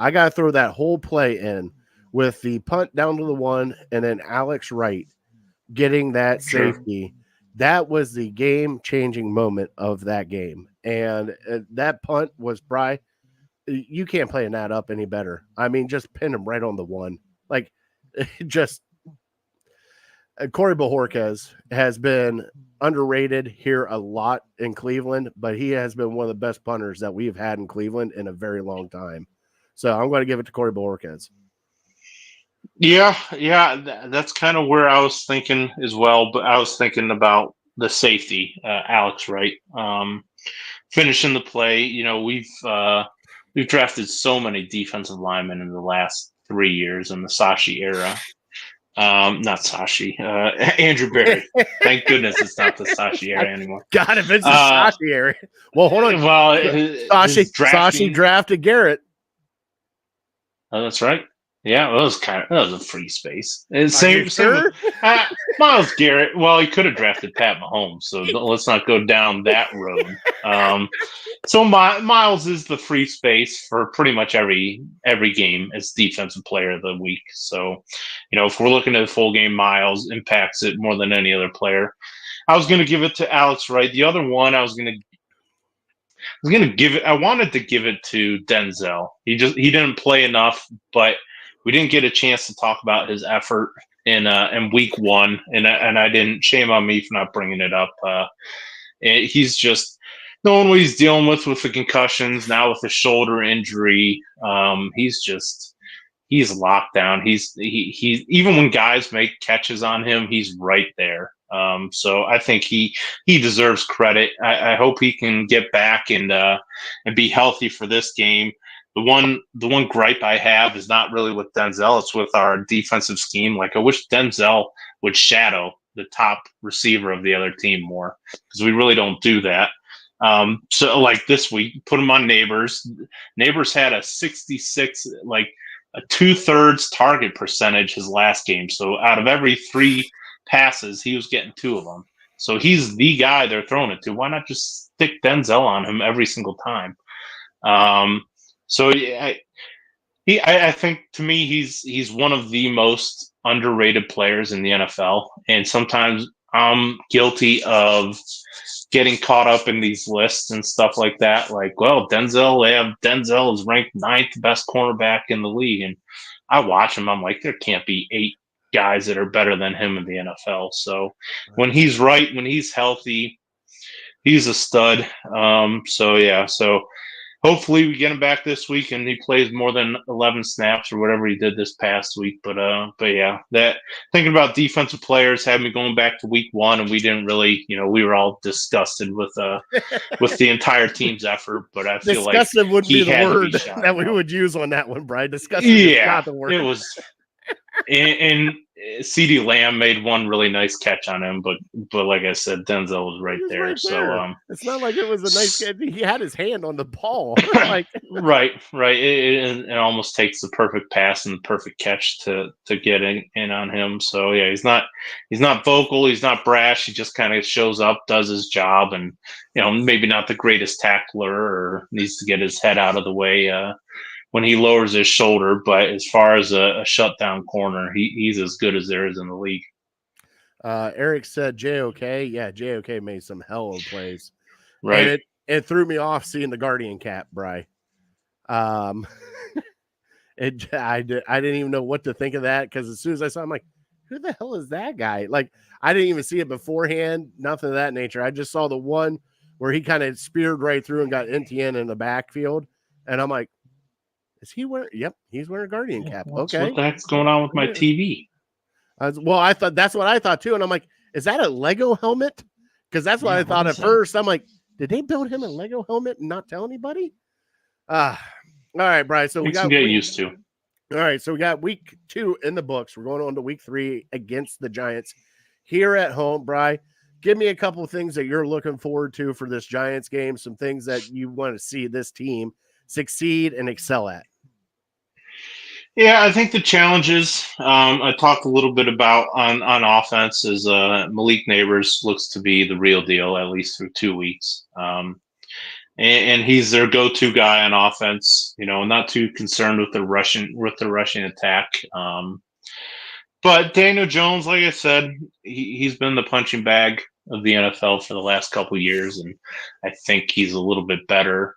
I got to throw that whole play in with the punt down to the 1 and then Alex Wright getting that safety. That was the game-changing moment of that game. And that punt was, Bri, you can't play that up any better. I mean, just pin him right on the 1. Like, just Corey Bojorquez has been underrated here a lot in Cleveland, but he has been one of the best punters that we've had in Cleveland in a very long time. So I'm going to give it to Corey Bojorquez. Yeah, that's kind of where I was thinking as well. But I was thinking about the safety, Alex Wright, finishing the play. We've drafted so many defensive linemen in the last 3 years in the Sashi era. Not Sashi, Andrew Berry. Thank goodness it's not the Sashi era anymore. God, if it's the Sashi era. Well, hold on. Well, Sashi drafted Garrett. Oh, that's right. Yeah, that was a free space. And Are you same with sure? Miles Garrett. Well, he could have drafted Pat Mahomes, so let's not go down that road. So Miles is the free space for pretty much every game as defensive player of the week. So, if we're looking at the full game, Miles impacts it more than any other player. I was going to give it to Alex Wright. The other one I was gonna give it. I wanted to give it to Denzel. He didn't play enough, but we didn't get a chance to talk about his effort in week one, and I didn't. Shame on me for not bringing it up. He's just knowing what he's dealing with the concussions now with the shoulder injury. He's locked down. He even when guys make catches on him, he's right there. So I think he deserves credit. I hope he can get back and be healthy for this game. The one gripe I have is not really with Denzel; it's with our defensive scheme. Like I wish Denzel would shadow the top receiver of the other team more because we really don't do that. So like this week, put him on Neighbors. Neighbors had a 66 like a 2/3 target percentage his last game. So out of every 3 passes, he was getting 2 of them. So he's the guy they're throwing it to. Why not just stick Denzel on him every single time? So yeah, I think to me he's one of the most underrated players in the NFL, and sometimes I'm guilty of getting caught up in these lists and stuff like that. Like, well, Denzel is ranked 9th best cornerback in the league, and I watch him. I'm like, there can't be 8 guys that are better than him in the NFL. So when he's right, when he's healthy, he's a stud. So yeah, so hopefully we get him back this week and he plays more than 11 snaps or whatever he did this past week. But yeah, that thinking about defensive players had me going back to week one, and we didn't really, we were all disgusted with the entire team's effort. But I feel like Disgusted wouldn't be he the had to word be shot that we out. would use on that one, Brian. Disgusted is not the word. It was. And CD Lamb made one really nice catch on him, but like I said, Denzel was right there. Right so there. It's not like it was a nice catch. He had his hand on the ball. Like right. It almost takes the perfect pass and the perfect catch to get in on him. So yeah, he's not vocal, he's not brash. He just kind of shows up, does his job, and maybe not the greatest tackler or needs to get his head out of the way when he lowers his shoulder, but as far as a shutdown corner, he's as good as there is in the league. Eric said JOK. Yeah, JOK made some hell of plays. Right. And it threw me off seeing the Guardian cap, Bri. I didn't even know what to think of that because as soon as I saw it, I'm like, who the hell is that guy? Like, I didn't even see it beforehand, nothing of that nature. I just saw the one where he kind of speared right through and got NTN in the backfield. And I'm like, is he wearing? Yep, he's wearing a Guardian cap. Okay, what the heck's going on with my TV? Well, I thought that's what I thought too, and I'm like, is that a Lego helmet? Because that's what I thought at first. I'm like, did they build him a Lego helmet and not tell anybody? All right, Brian. So we got get used to. All right, so we got week 2 in the books. We're going on to week 3 against the Giants here at home. Brian, give me a couple of things that you're looking forward to for this Giants game. Some things that you want to see this team succeed and excel at. Yeah, I think the challenges I talked a little bit about on offense is Malik Neighbors looks to be the real deal, at least through 2 weeks. And he's their go-to guy on offense, not too concerned with the rushing attack. But Daniel Jones, like I said, he's been the punching bag of the NFL for the last couple of years, and I think he's a little bit better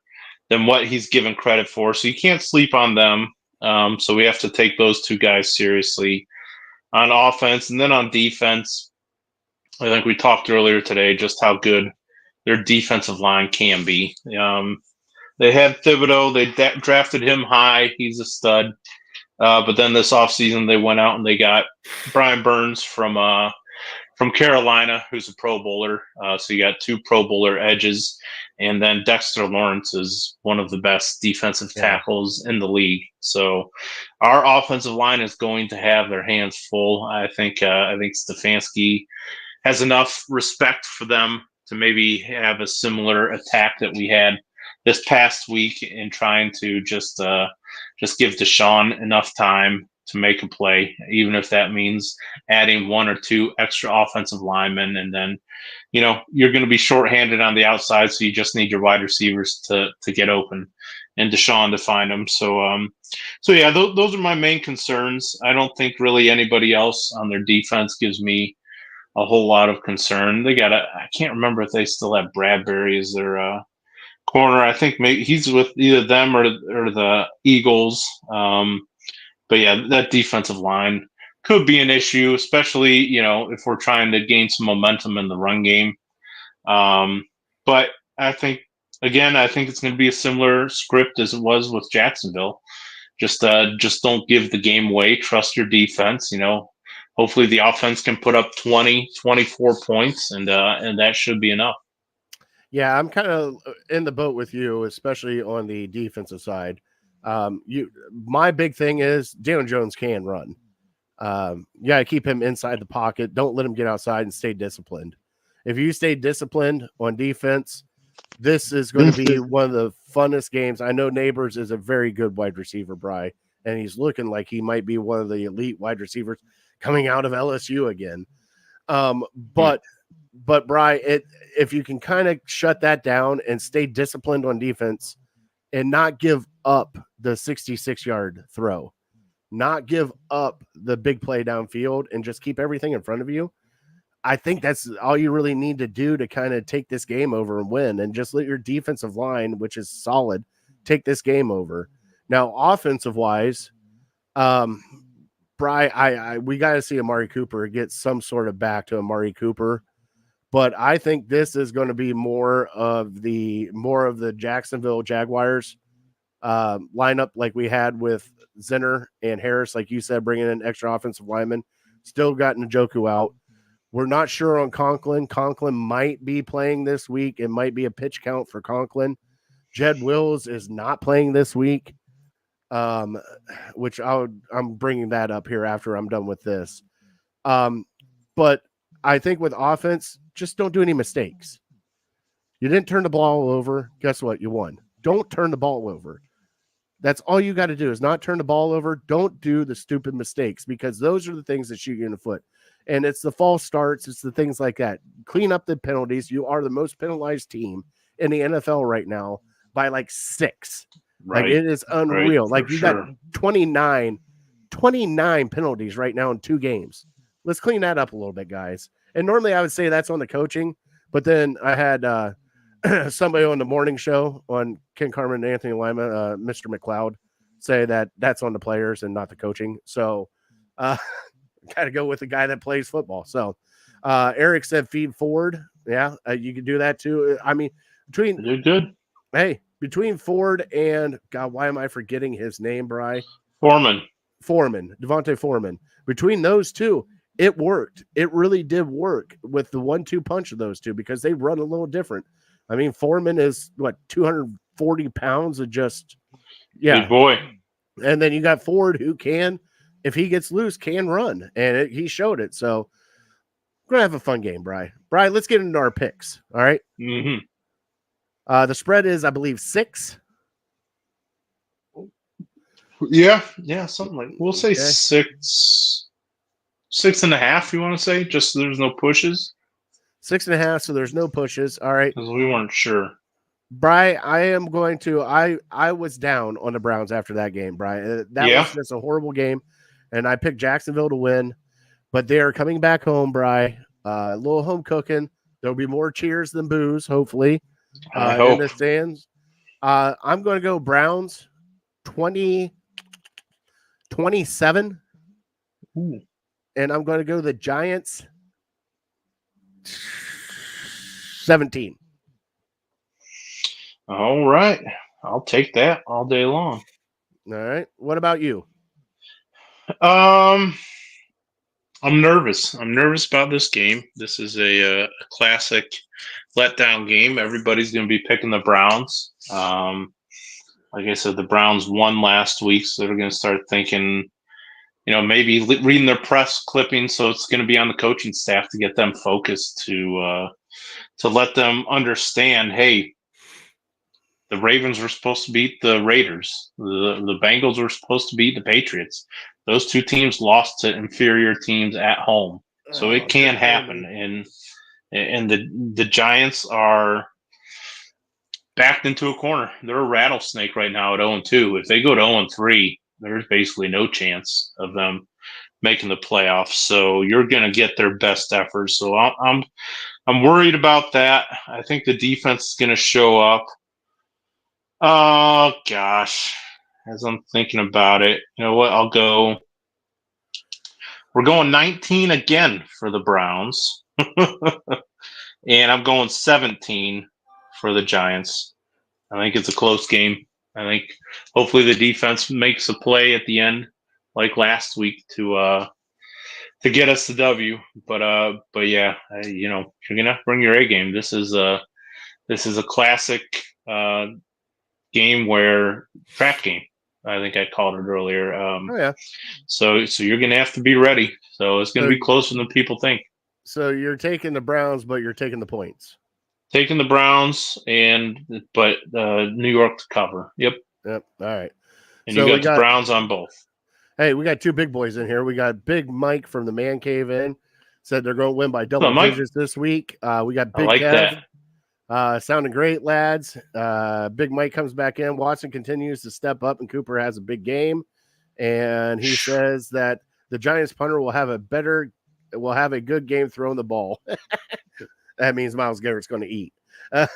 than what he's given credit for. So you can't sleep on them. So we have to take those 2 guys seriously on offense. And then on defense, I think we talked earlier today just how good their defensive line can be. They had Thibodeau. They drafted him high. He's a stud. But then this offseason, they went out and they got Brian Burns from Carolina, who's a Pro Bowler. So you got 2 Pro Bowler edges. And then Dexter Lawrence is one of the best defensive tackles in the league. So our offensive line is going to have their hands full. I think Stefanski has enough respect for them to maybe have a similar attack that we had this past week in trying to just give Deshaun enough time to make a play, even if that means adding one or two extra offensive linemen. And then, you're going to be shorthanded on the outside, so you just need your wide receivers to get open and Deshaun to find them. So yeah, those are my main concerns. I don't think really anybody else on their defense gives me a whole lot of concern. I can't remember if they still have Bradbury as their corner. I think maybe he's with either them or the Eagles. But yeah, that defensive line could be an issue, especially, if we're trying to gain some momentum in the run game. But I think it's going to be a similar script as it was with Jacksonville. Just don't give the game away. Trust your defense. Hopefully the offense can put up 20, 24 points, and that should be enough. Yeah, I'm kind of in the boat with you, especially on the defensive side. My big thing is Daniel Jones can run. You got to keep him inside the pocket. Don't let him get outside and stay disciplined. If you stay disciplined on defense, this is going to be one of the funnest games. I know Neighbors is a very good wide receiver, Bri, and he's looking like he might be one of the elite wide receivers coming out of LSU again. But Bri, if you can kind of shut that down and stay disciplined on defense and not give up the 66-yard throw, not give up the big play downfield, and just keep everything in front of you, I think that's all you really need to do to kind of take this game over and win, and just let your defensive line, which is solid, take this game over. Now, offensive wise, Bri, we got to see Amari Cooper get some sort of back to Amari Cooper, but I think this is going to be more of the Jacksonville Jaguars lineup like we had with Zinner and Harris, like you said, bringing in extra offensive linemen. Still got Njoku out. We're not sure on Conklin. Conklin might be playing this week. It might be a pitch count for Conklin. Jed Wills is not playing this week, which I'm bringing that up here after I'm done with this. But I think with offense, just don't do any mistakes. You didn't turn the ball over. Guess what? You won. Don't turn the ball over. That's all you got to do is not turn the ball over. Don't do the stupid mistakes, because those are the things that shoot you in the foot. And it's the false starts. It's the things like that. Clean up the penalties. You are the most penalized team in the NFL right now by like 6. Right. Like, it is unreal. Right, like, you got 29 penalties right now in 2 games. Let's clean that up a little bit, guys. And normally I would say that's on the coaching, but then I had somebody on the morning show on Ken Carmen and Anthony Lima, Mr. McLeod, say that that's on the players and not the coaching. So got to go with the guy that plays football. So Eric said feed Ford. Yeah, you can do that too. I mean, You're good. Between Ford and, God, why am I forgetting his name, Bri? Foreman, Devontae Foreman. Between those two, it worked. It really did work with the 1-2 punch of those two, because they run a little different. I mean, Foreman is 240 pounds of just, big boy. And then you got Ford, who can, if he gets loose, can run, and he showed it. So we're gonna have a fun game, Bri. Bri, let's get into our picks. All right. Mm-hmm. The spread is, I believe, 6. Yeah, something like, we'll say Okay. 6.5. You want to say, just so there's no pushes? 6.5. So there's no pushes. All right. Because we weren't sure. Bri, I am going to. I was down on the Browns after that game, Bri. That was just a horrible game, and I picked Jacksonville to win, but they are coming back home, Bri. A little home cooking. There'll be more cheers than booze, hopefully, in the stands. I'm going to go Browns 27. Ooh. And I'm going to go the Giants 17. All right. I'll take that all day long. All right. What about you? I'm nervous. I'm nervous about this game. This is a classic letdown game. Everybody's going to be picking the Browns. Like I said, the Browns won last week, so they're going to start thinking, maybe reading their press clippings. So it's going to be on the coaching staff to get them focused, to let them understand, hey, The Ravens were supposed to beat the Raiders. The Bengals were supposed to beat the Patriots. Those two teams lost to inferior teams at home. So it can happen. And the Giants are backed into a corner. They're a rattlesnake right now at 0-2. If they go to 0-3, there's basically no chance of them making the playoffs. So you're going to get their best effort. So I'm worried about that. I think the defense is going to show up. Oh gosh, as I'm thinking about it, you know what? We're going 19 again for the Browns, and I'm going 17 for the Giants. I think it's a close game. I think hopefully the defense makes a play at the end, like last week, to get us the W. But yeah, you're gonna have to bring your A game. This is a classic game where trap game. I think I called it earlier. So you're gonna have to be ready. So it's gonna be closer than people think. So you're taking the Browns, but you're taking the points. Taking the Browns, but New York to cover. Yep. All right. And so you got the Browns on both. Hey, we got two big boys in here. We got Big Mike from the Man Cave in. Said they're going to win by double digits this week. We got Big Kev. Sounding great, lads. Big Mike comes back in. Watson continues to step up, and Cooper has a big game. And he says that the Giants punter will have a good game throwing the ball. That means Myles Garrett's going to eat. Do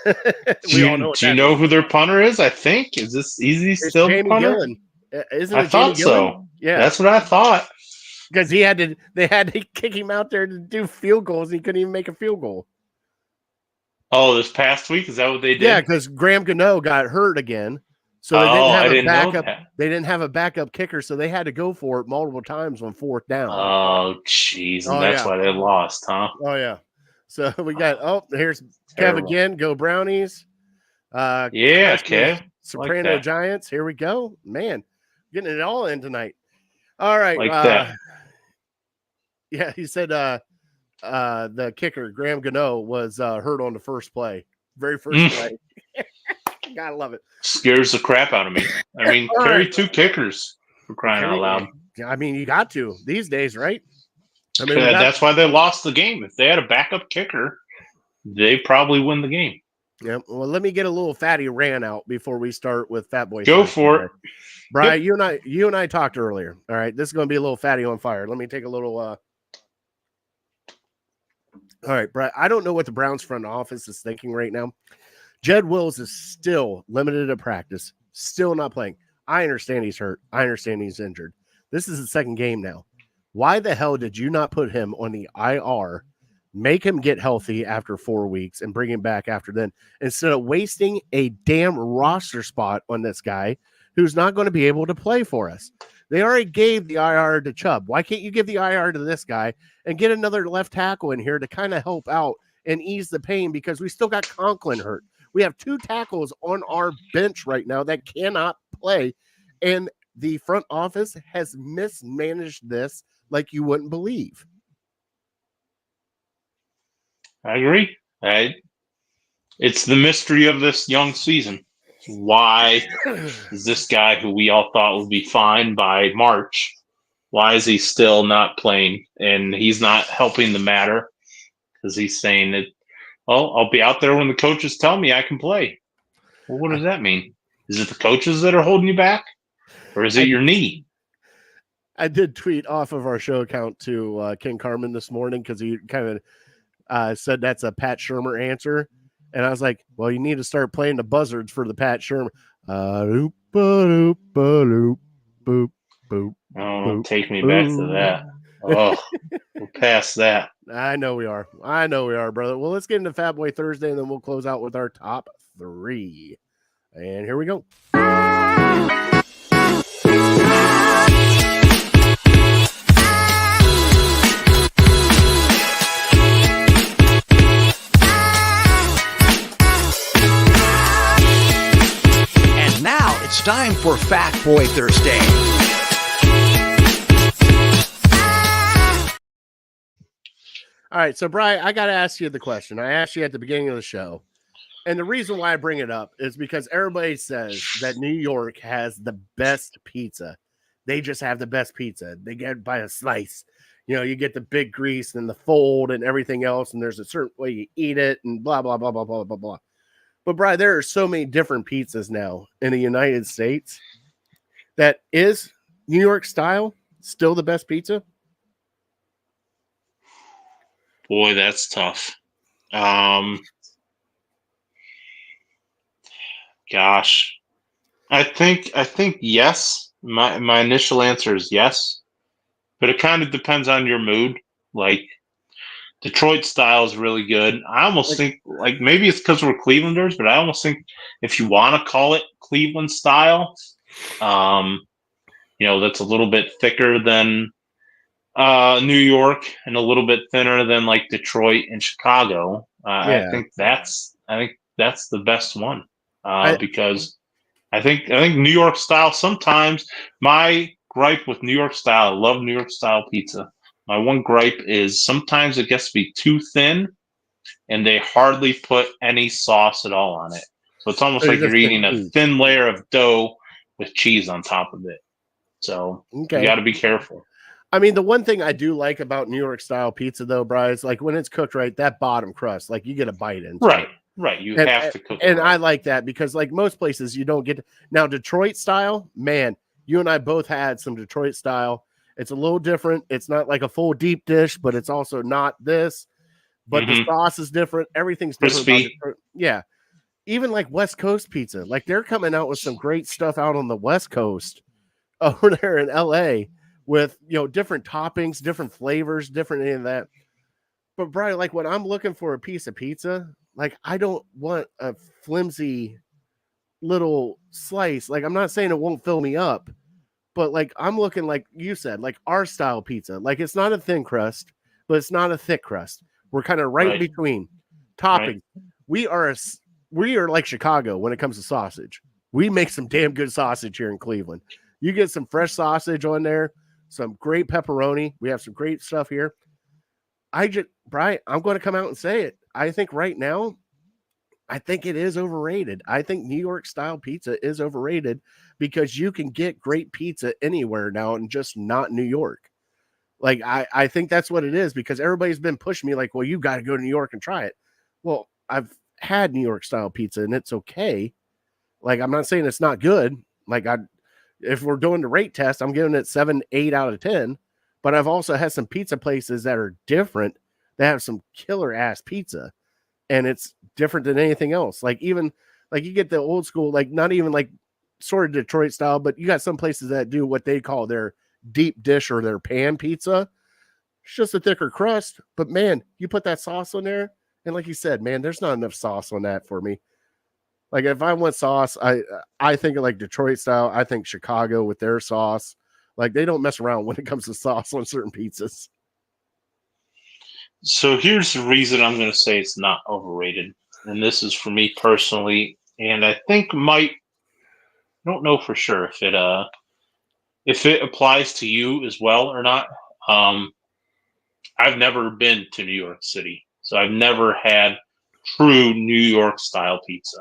you know who their punter is? I think is he still Jamie punter? Gillen. Isn't it I thought Jamie Gillen? so. Yeah, that's what I thought. Because they had to kick him out there to do field goals, and he couldn't even make a field goal. Oh, this past week, is that what they did? Yeah, because Graham Gano got hurt again, so they didn't have a backup. They didn't have a backup kicker, so they had to go for it multiple times on fourth down. Oh, jeez, and that's why they lost, huh? Oh yeah. So we got. Here's Kev again. Go Brownies. Yeah, Kev. Soprano like Giants. Here we go, man. Getting it all in tonight. All right. Like that. Yeah, he said the kicker, Graham Gano, was hurt on the first play. Very first play. Gotta love it. Scares the crap out of me. I mean, carry two kickers for crying out loud. I mean, you got to these days, right? I mean, that's why they lost the game. If they had a backup kicker, they probably win the game. Yeah. Well, let me get a little fatty rant out before we start with Fat Boy. Go for it. Brian, you and I talked earlier. All right. This is going to be a little fatty on fire. Let me take a little all right, Brian. I don't know what the Browns front office is thinking right now. Jed Wills is still limited at practice, still not playing. I understand he's hurt. I understand he's injured. This is the second game now. Why the hell did you not put him on the IR, make him get healthy after 4 weeks, and bring him back after then, instead of wasting a damn roster spot on this guy who's not going to be able to play for us? They already gave the IR to Chubb. Why can't you give the IR to this guy and get another left tackle in here to kind of help out and ease the pain? Because we still got Conklin hurt. We have 2 tackles on our bench right now that cannot play, and the front office has mismanaged this like you wouldn't believe. I agree. It's the mystery of this young season. Why is this guy who we all thought would be fine by March, why is he still not playing? And he's not helping the matter because he's saying that, I'll be out there when the coaches tell me I can play. Well, what does that mean? Is it the coaches that are holding you back? Or is it your knee? I did tweet off of our show account to King Carmen this morning because he kind of said that's a Pat Shurmur answer. And I was like, well, you need to start playing the buzzards for the Pat Shurmur. Take me back to that. Oh, we're past that. I know we are, brother. Well, let's get into Fat Boy Thursday, and then we'll close out with our top 3. And here we go. It's time for Fat Boy Thursday. All right, so Brian, I got to ask you the question. I asked you at the beginning of the show. And the reason why I bring it up is because everybody says that New York has the best pizza. They just have the best pizza. They get it by a slice. You know, you get the big grease and the fold and everything else, and there's a certain way you eat it and blah, blah, blah, blah, blah, blah, blah. But, Brian, there are so many different pizzas now in the United States that is New York style still the best pizza? Boy, that's tough. Gosh, I think yes. My initial answer is yes, but it kind of depends on your mood. Like Detroit style is really good. I almost think like maybe it's because we're Clevelanders, but I almost think if you want to call it Cleveland style, that's a little bit thicker than New York and a little bit thinner than like Detroit and Chicago. Yeah. I think that's the best one I- because I think New York style. Sometimes my gripe with New York style, I love New York style pizza. My one gripe is sometimes it gets to be too thin, and they hardly put any sauce at all on it. So it's almost like you're eating a thin layer of dough with cheese on top of it. So you got to be careful. I mean, the one thing I do like about New York style pizza, though, Brian, is like when it's cooked right, that bottom crust, like you get a bite in. Right. You have to cook it. And right. I like that because, like most places, you don't get now Detroit style. Man, you and I both had some Detroit style. It's a little different. It's not like a full deep dish, but it's also not this. But the sauce is different. Everything's different. Crispy. Yeah. Even like West Coast pizza, like they're coming out with some great stuff out on the West Coast over there in LA with, different toppings, different flavors, different any of that. But Brian, like when I'm looking for a piece of pizza, like I don't want a flimsy little slice. Like I'm not saying it won't fill me up, but like I'm looking like you said, like our style pizza. Like it's not a thin crust, but it's not a thick crust. We're kind of right between topping. Right. We are like Chicago when it comes to sausage. We make some damn good sausage here in Cleveland. You get some fresh sausage on there, some great pepperoni. We have some great stuff here. Brian, I'm going to come out and say it. I think right now, I think it is overrated. I think New York style pizza is overrated because you can get great pizza anywhere now and just not New York. Like, I think that's what it is because everybody's been pushing me like, well, you got to go to New York and try it. Well, I've had New York style pizza and it's okay. Like, I'm not saying it's not good. Like, if we're doing the rate test, I'm giving it 7, 8 out of 10. But I've also had some pizza places that are different that have some killer ass pizza. And it's different than anything else. Like even like you get the old school, like not even like sort of Detroit style, but you got some places that do what they call their deep dish or their pan pizza. It's just a thicker crust, but man, you put that sauce on there. And like you said, man, there's not enough sauce on that for me. Like if I want sauce, I think of like Detroit style. I think Chicago with their sauce. Like they don't mess around when it comes to sauce on certain pizzas. So here's the reason I'm going to say it's not overrated. And this is for me personally. And I think I don't know for sure if it applies to you as well or not. I've never been to New York City. So I've never had true New York style pizza.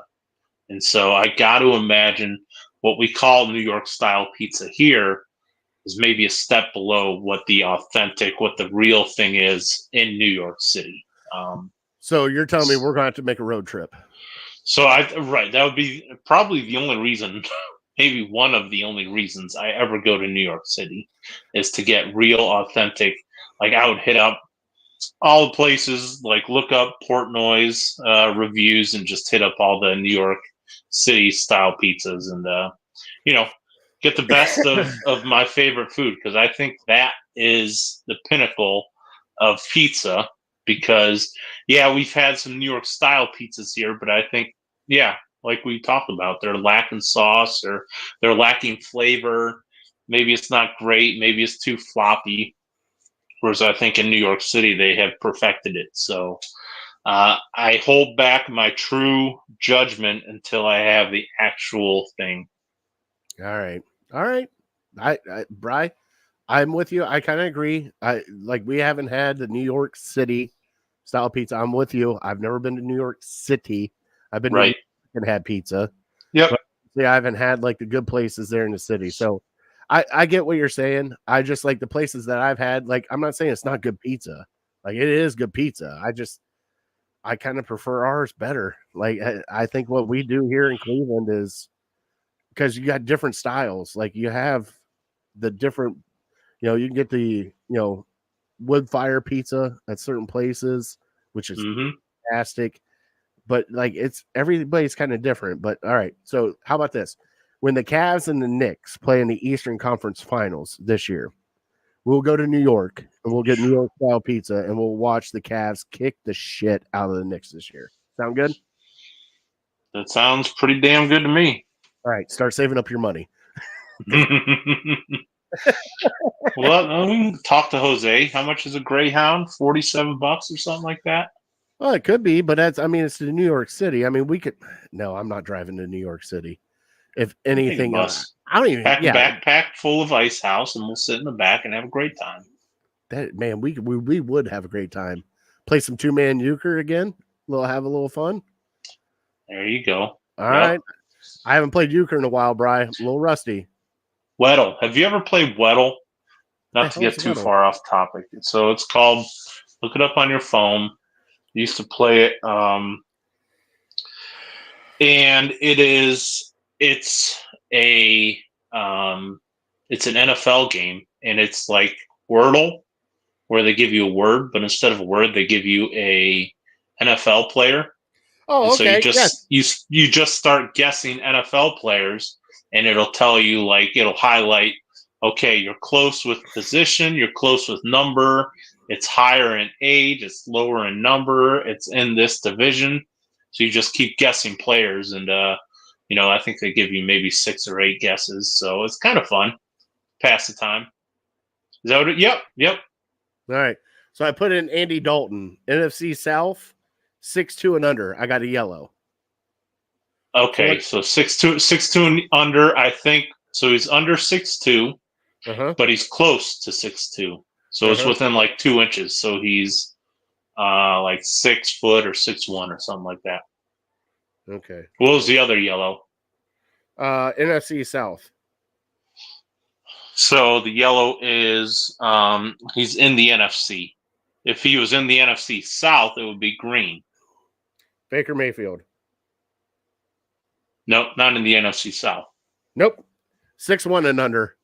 And so I got to imagine what we call New York style pizza here is maybe a step below what the real thing is in New York City. So you're telling me we're going to have to make a road trip. So that would be probably the only reason, maybe one of the only reasons I ever go to New York City is to get real authentic. Like I would hit up all the places, like look up Portnoy's reviews and just hit up all the New York City style pizzas and, get the best of my favorite food because I think that is the pinnacle of pizza because, we've had some New York style pizzas here, but I think, like we talked about, they're lacking sauce or they're lacking flavor. Maybe it's not great. Maybe it's too floppy. Whereas I think in New York City, they have perfected it. So I hold back my true judgment until I have the actual thing. All right. Bri, I'm with you. I kind of agree. We haven't had the New York City style pizza. I'm with you. I've never been to New York City. I've been Right. to and had pizza. Yep. But see, I haven't had like the good places there in the city. So I get what you're saying. I just like the places that I've had. Like, I'm not saying it's not good pizza. Like, it is good pizza. I kind of prefer ours better. Like, I think what we do here in Cleveland is because you got different styles. Like, you have the different, you can get the, wood fire pizza at certain places, which is Mm-hmm. fantastic. But like, it's everybody's kind of different. But all right. So, how about this? When the Cavs and the Knicks play in the Eastern Conference Finals this year, we'll go to New York and we'll get New York style pizza and we'll watch the Cavs kick the shit out of the Knicks this year. Sound good? That sounds pretty damn good to me. All right, start saving up your money. Well, talk to Jose. How much is a Greyhound? $47 or something like that. Well, it could be, but it's to New York City. I mean, we could. No, I'm not driving to New York City. If anything, I don't even. Pack a backpack full of Ice House, and we'll sit in the back and have a great time. That man, we would have a great time. Play some 2-man euchre again. Have a little fun. There you go. All right. I haven't played euchre in a while, Bri. A little rusty. Weddle. Have you ever played Weddle? Not to get too far off topic. So it's called. Look it up on your phone. I used to play it, and it's an NFL game, and it's like Wordle, where they give you a word, but instead of a word, they give you a NFL player. Oh, and okay. So you just start guessing NFL players, and it'll tell you, like, it'll highlight, okay, you're close with position, you're close with number, it's higher in age, it's lower in number, it's in this division. So you just keep guessing players, and I think they give you maybe 6 or 8 guesses. So it's kind of fun. Pass the time. Is that what it? Yep. All right. So I put in Andy Dalton, NFC South, 6'2" and under. I got a yellow. Okay, so 6'2" and under, I think. So he's under 6'2", but he's close to 6'2". So it's within like 2 inches. So he's like 6 foot or 6'1" or something like that. Okay. What was the other yellow? NFC South. So the yellow is he's in the NFC. If he was in the NFC South, it would be green. Baker Mayfield. Nope, not in the NFC South. Nope. 6'1" and under.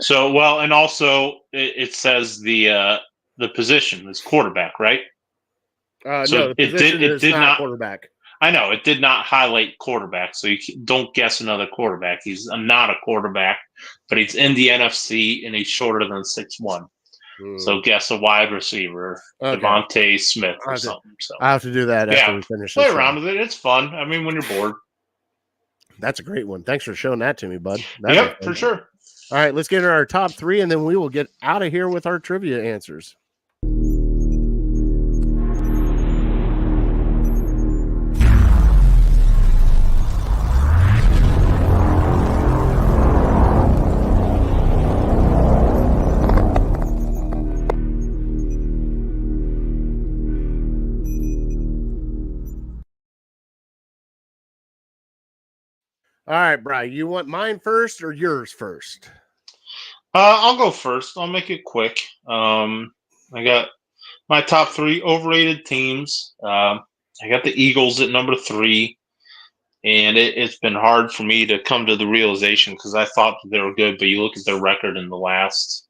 So, well, and also it says the position is quarterback, right? No, the position is not quarterback. I know it did not highlight quarterback, so you don't guess another quarterback. He's not a quarterback, but he's in the NFC and he's shorter than 6'1". So guess a wide receiver, Devontae Smith or something. So I have to do that after we finish. Play around with it. It's fun. I mean, when you're bored. That's a great one. Thanks for showing that to me, bud. Yep, for sure. All right, let's get into our top 3, and then we will get out of here with our trivia answers. All right, Bri, you want mine first or yours first? I'll go first. I'll make it quick. I got my top 3 overrated teams. I got the Eagles at number 3, and it's been hard for me to come to the realization because I thought they were good, but you look at their record in the last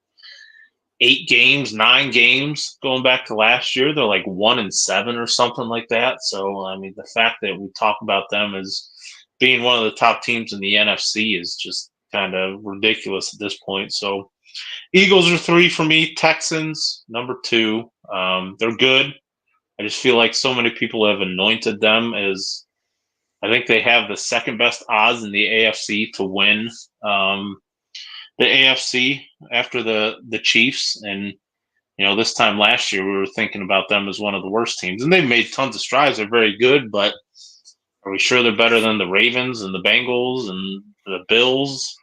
8 games, 9 games, going back to last year, they're like 1-7 or something like that. So, I mean, the fact that we talk about them as being one of the top teams in the NFC is just kind of ridiculous at this point. So Eagles are 3 for me. Texans, number 2. They're good. I just feel like so many people have anointed them as, I think they have the second best odds in the AFC to win the AFC after the Chiefs. And, this time last year, we were thinking about them as one of the worst teams. And they've made tons of strides. They're very good, but are we sure they're better than the Ravens and the Bengals and the Bills?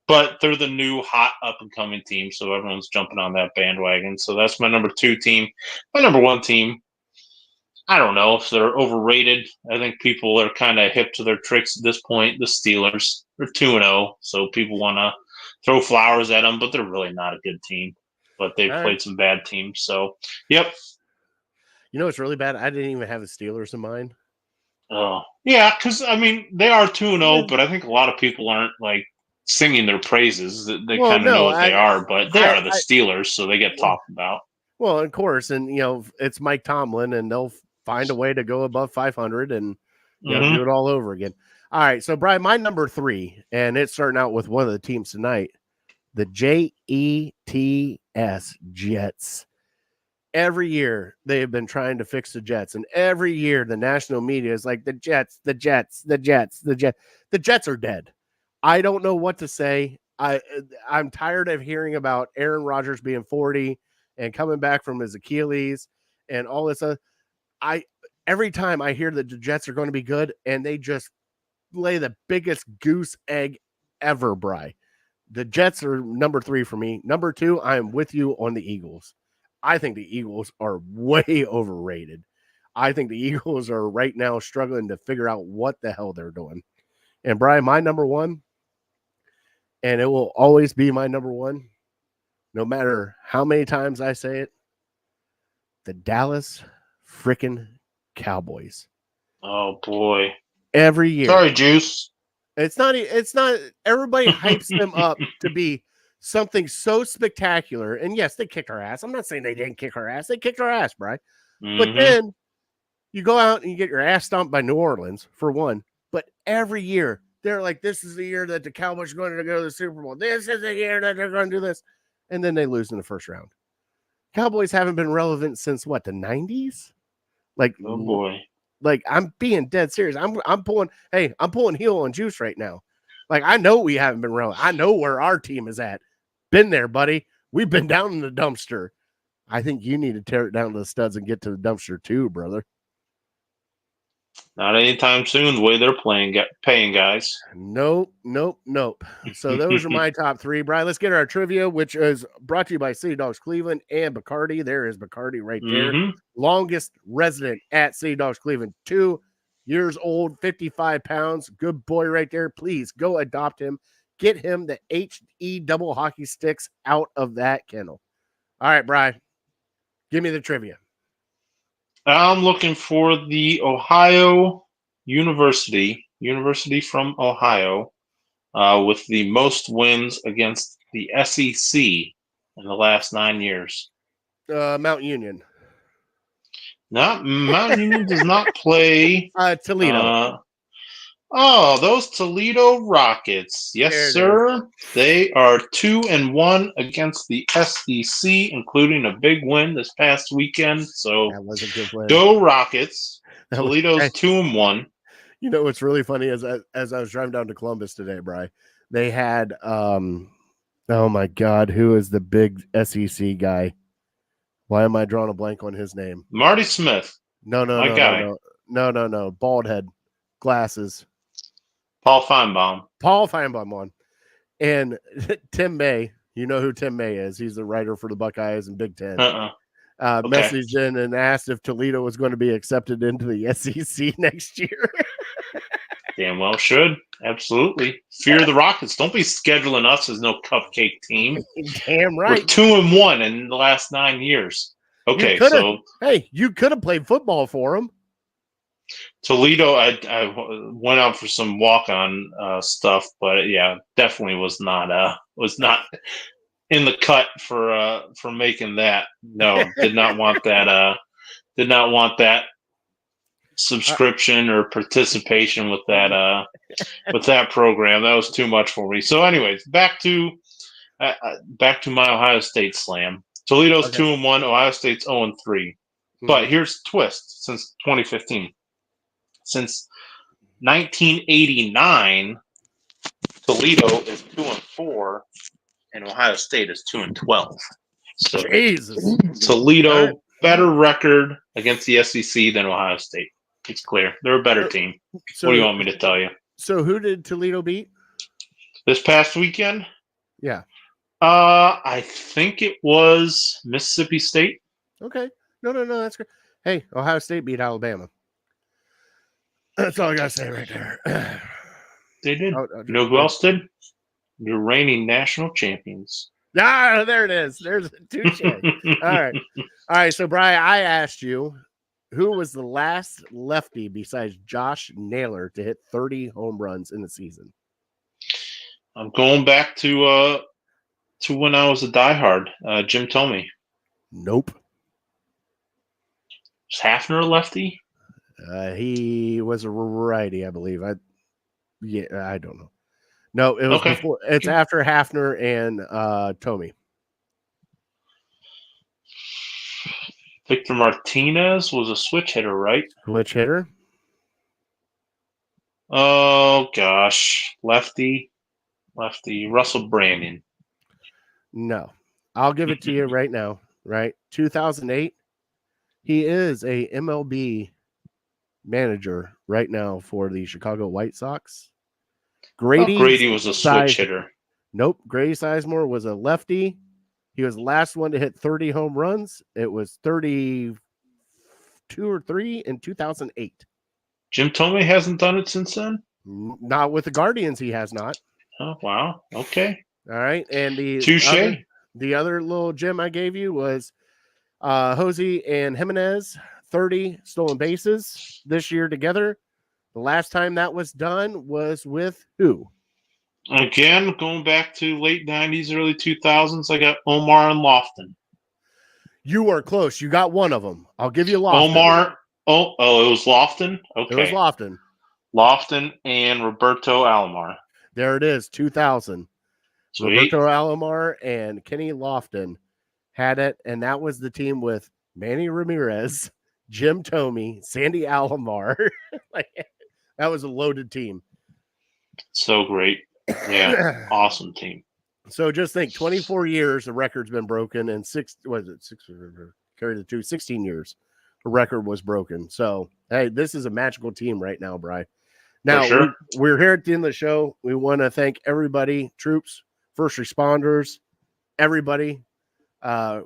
But they're the new hot up-and-coming team, so everyone's jumping on that bandwagon. So that's my number 2 team. My number 1 team, I don't know if they're overrated. I think people are kind of hip to their tricks at this point. The Steelers are 2-0, so people want to throw flowers at them, but they're really not a good team. But they've All right. played some bad teams. So, yep. You know, it's really bad. I didn't even have the Steelers in mind. Oh, yeah, because, I mean, they are 2-0, Yeah. but I think a lot of people aren't, like, singing their praises. They Well, kind of know no, what they are, but they are the I Steelers, so they get talked about. well, of course, and you know, it's Mike Tomlin, and they'll find a way to go above 500 and do it all over again. All right, so Brian, my number 3, and it's starting out with one of the teams tonight, the Jets. Every year they have been trying to fix the Jets, and every year the national media is like the Jets. The Jets are dead. I don't know what to say. I'm tired of hearing about Aaron Rodgers being 40 and coming back from his Achilles and all this. Every time I hear that the Jets are going to be good, and they just lay the biggest goose egg ever, Bri. The Jets are number 3 for me. Number 2, I am with you on the Eagles. I think the Eagles are way overrated. I think the Eagles are right now struggling to figure out what the hell they're doing. And Brian, my number 1, and it will always be my number 1, no matter how many times I say it, the Dallas freaking Cowboys. Oh, boy. Every year. Sorry, Juice. It's not, everybody hypes them up to be something so spectacular. And yes, they kicked our ass. I'm not saying they didn't kick our ass. They kicked our ass, Brian. But then you go out and you get your ass stomped by New Orleans, for one. But every year, they're like, this is the year that the Cowboys are going to go to the Super Bowl. This is the year that they're going to do this. And then they lose in the first round. Cowboys haven't been relevant since what, the 90s? Like, oh boy. Like, I'm being dead serious. I'm pulling heel on Juice right now. Like, I know we haven't been relevant. I know where our team is at. Been there, buddy. We've been down in the dumpster. I think you need to tear it down to the studs and get to the dumpster too, brother. Not anytime soon, the way they're paying guys. Nope. So those are my top 3. Brian, let's get our trivia, which is brought to you by City Dogs Cleveland and Bacardi. There is Bacardi right there. Longest resident at City Dogs Cleveland. 2 years old, 55 pounds. Good boy right there. Please go adopt him. Get him the HE double hockey sticks out of that kennel. All right, Brian, give me the trivia. I'm looking for the Ohio University from Ohio, with the most wins against the SEC in the last 9 years. Mount Union. Mount Union does not play. Toledo. Those Toledo Rockets. Yes, sir. They are 2-1 against the SEC, including a big win this past weekend. So that was a good win. Go Rockets. Toledo's 2-1. You know what's really funny is as I was driving down to Columbus today, Bri, they had oh my God, who is the big SEC guy? Why am I drawing a blank on his name? Marty Smith. No. Bald head, glasses. Paul Feinbaum won. And Tim May, you know who Tim May is. He's the writer for the Buckeyes and Big Ten. Messaged in and asked if Toledo was going to be accepted into the SEC next year. Damn well should. Absolutely. Fear the Rockets. Don't be scheduling us as no cupcake team. Damn right. We're 2-1 in the last 9 years. Okay, so hey, you could have played football for them. Toledo, I went out for some walk-on stuff, but yeah, definitely was not in the cut for making that. No, did not want that. Did not want that subscription or participation with that program. That was too much for me. So, anyways, back to my Ohio State slam. Toledo's 2-1. Ohio State's 0-3. But here's the twist: since 2015, since 1989, Toledo is 2-4, and Ohio State is 2-12. So Jesus. Toledo better record against the SEC than Ohio State. It's clear. They're a better team. So, what do you want me to tell you? So who did Toledo beat? This past weekend? Yeah. I think it was Mississippi State. Okay. No, that's great. Hey, Ohio State beat Alabama. That's all I gotta say right there. They did. Oh, You know who else did? The reigning national champions. Ah, there it is. There's a touche. All right. So, Brian, I asked you who was the last lefty besides Josh Naylor to hit 30 home runs in the season. I'm going back to when I was a diehard. Jim Thome. Nope. Was Hafner a lefty? He was a righty, I believe. I don't know. No, it was Okay. before. It's after Hafner and Thome. Victor Martinez was a switch hitter, right? Switch hitter. Oh gosh, lefty. Russell Brandon. No, I'll give it to you right now. Right, 2008. He is a MLB manager right now for the Chicago White Sox. Grady was a switch hitter. Nope, Grady Sizemore was a lefty. He was the last one to hit 30 home runs. It was 32 or 3 in 2008. Jim Thome hasn't done it since then? Not with the Guardians, he has not. Oh, wow. Okay. All right. And the other little gem I gave you was Jose and Jimenez, 30 stolen bases this year together. The last time that was done was with who? Again, going back to late 90s, early 2000s, I got Omar and Lofton. You are close. You got one of them. I'll give you Lofton. Omar. Oh, it was Lofton? Okay. It was Lofton. Lofton and Roberto Alomar. There it is, 2000. Sweet. Roberto Alomar and Kenny Lofton had it, and that was the team with Manny Ramirez, Jim Thome, Sandy Alomar. That was a loaded team. So great. Yeah, awesome team. So just think, 24 years the record's been broken, and 16 years the record was broken. So hey, this is a magical team right now, Bri. Now sure. we're here at the end of the show. We want to thank everybody, troops, first responders, everybody.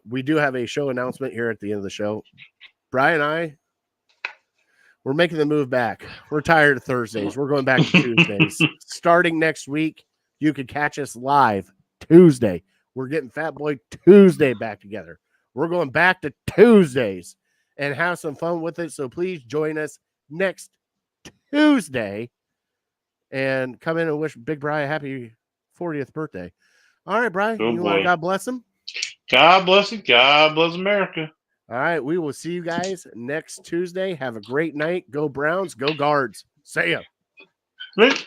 We do have a show announcement here at the end of the show. Bri and I, we're making the move back. We're tired of Thursdays. We're going back to Tuesdays. Starting next week, you can catch us live Tuesday. We're getting Fat Boy Tuesday back together. We're going back to Tuesdays and have some fun with it. So please join us next Tuesday and come in and wish Big Bri a happy 40th birthday. All right, Bri. God bless him. God bless it. God bless America. All right, we will see you guys next Tuesday. Have a great night. Go Browns. Go Guards. See ya. Right.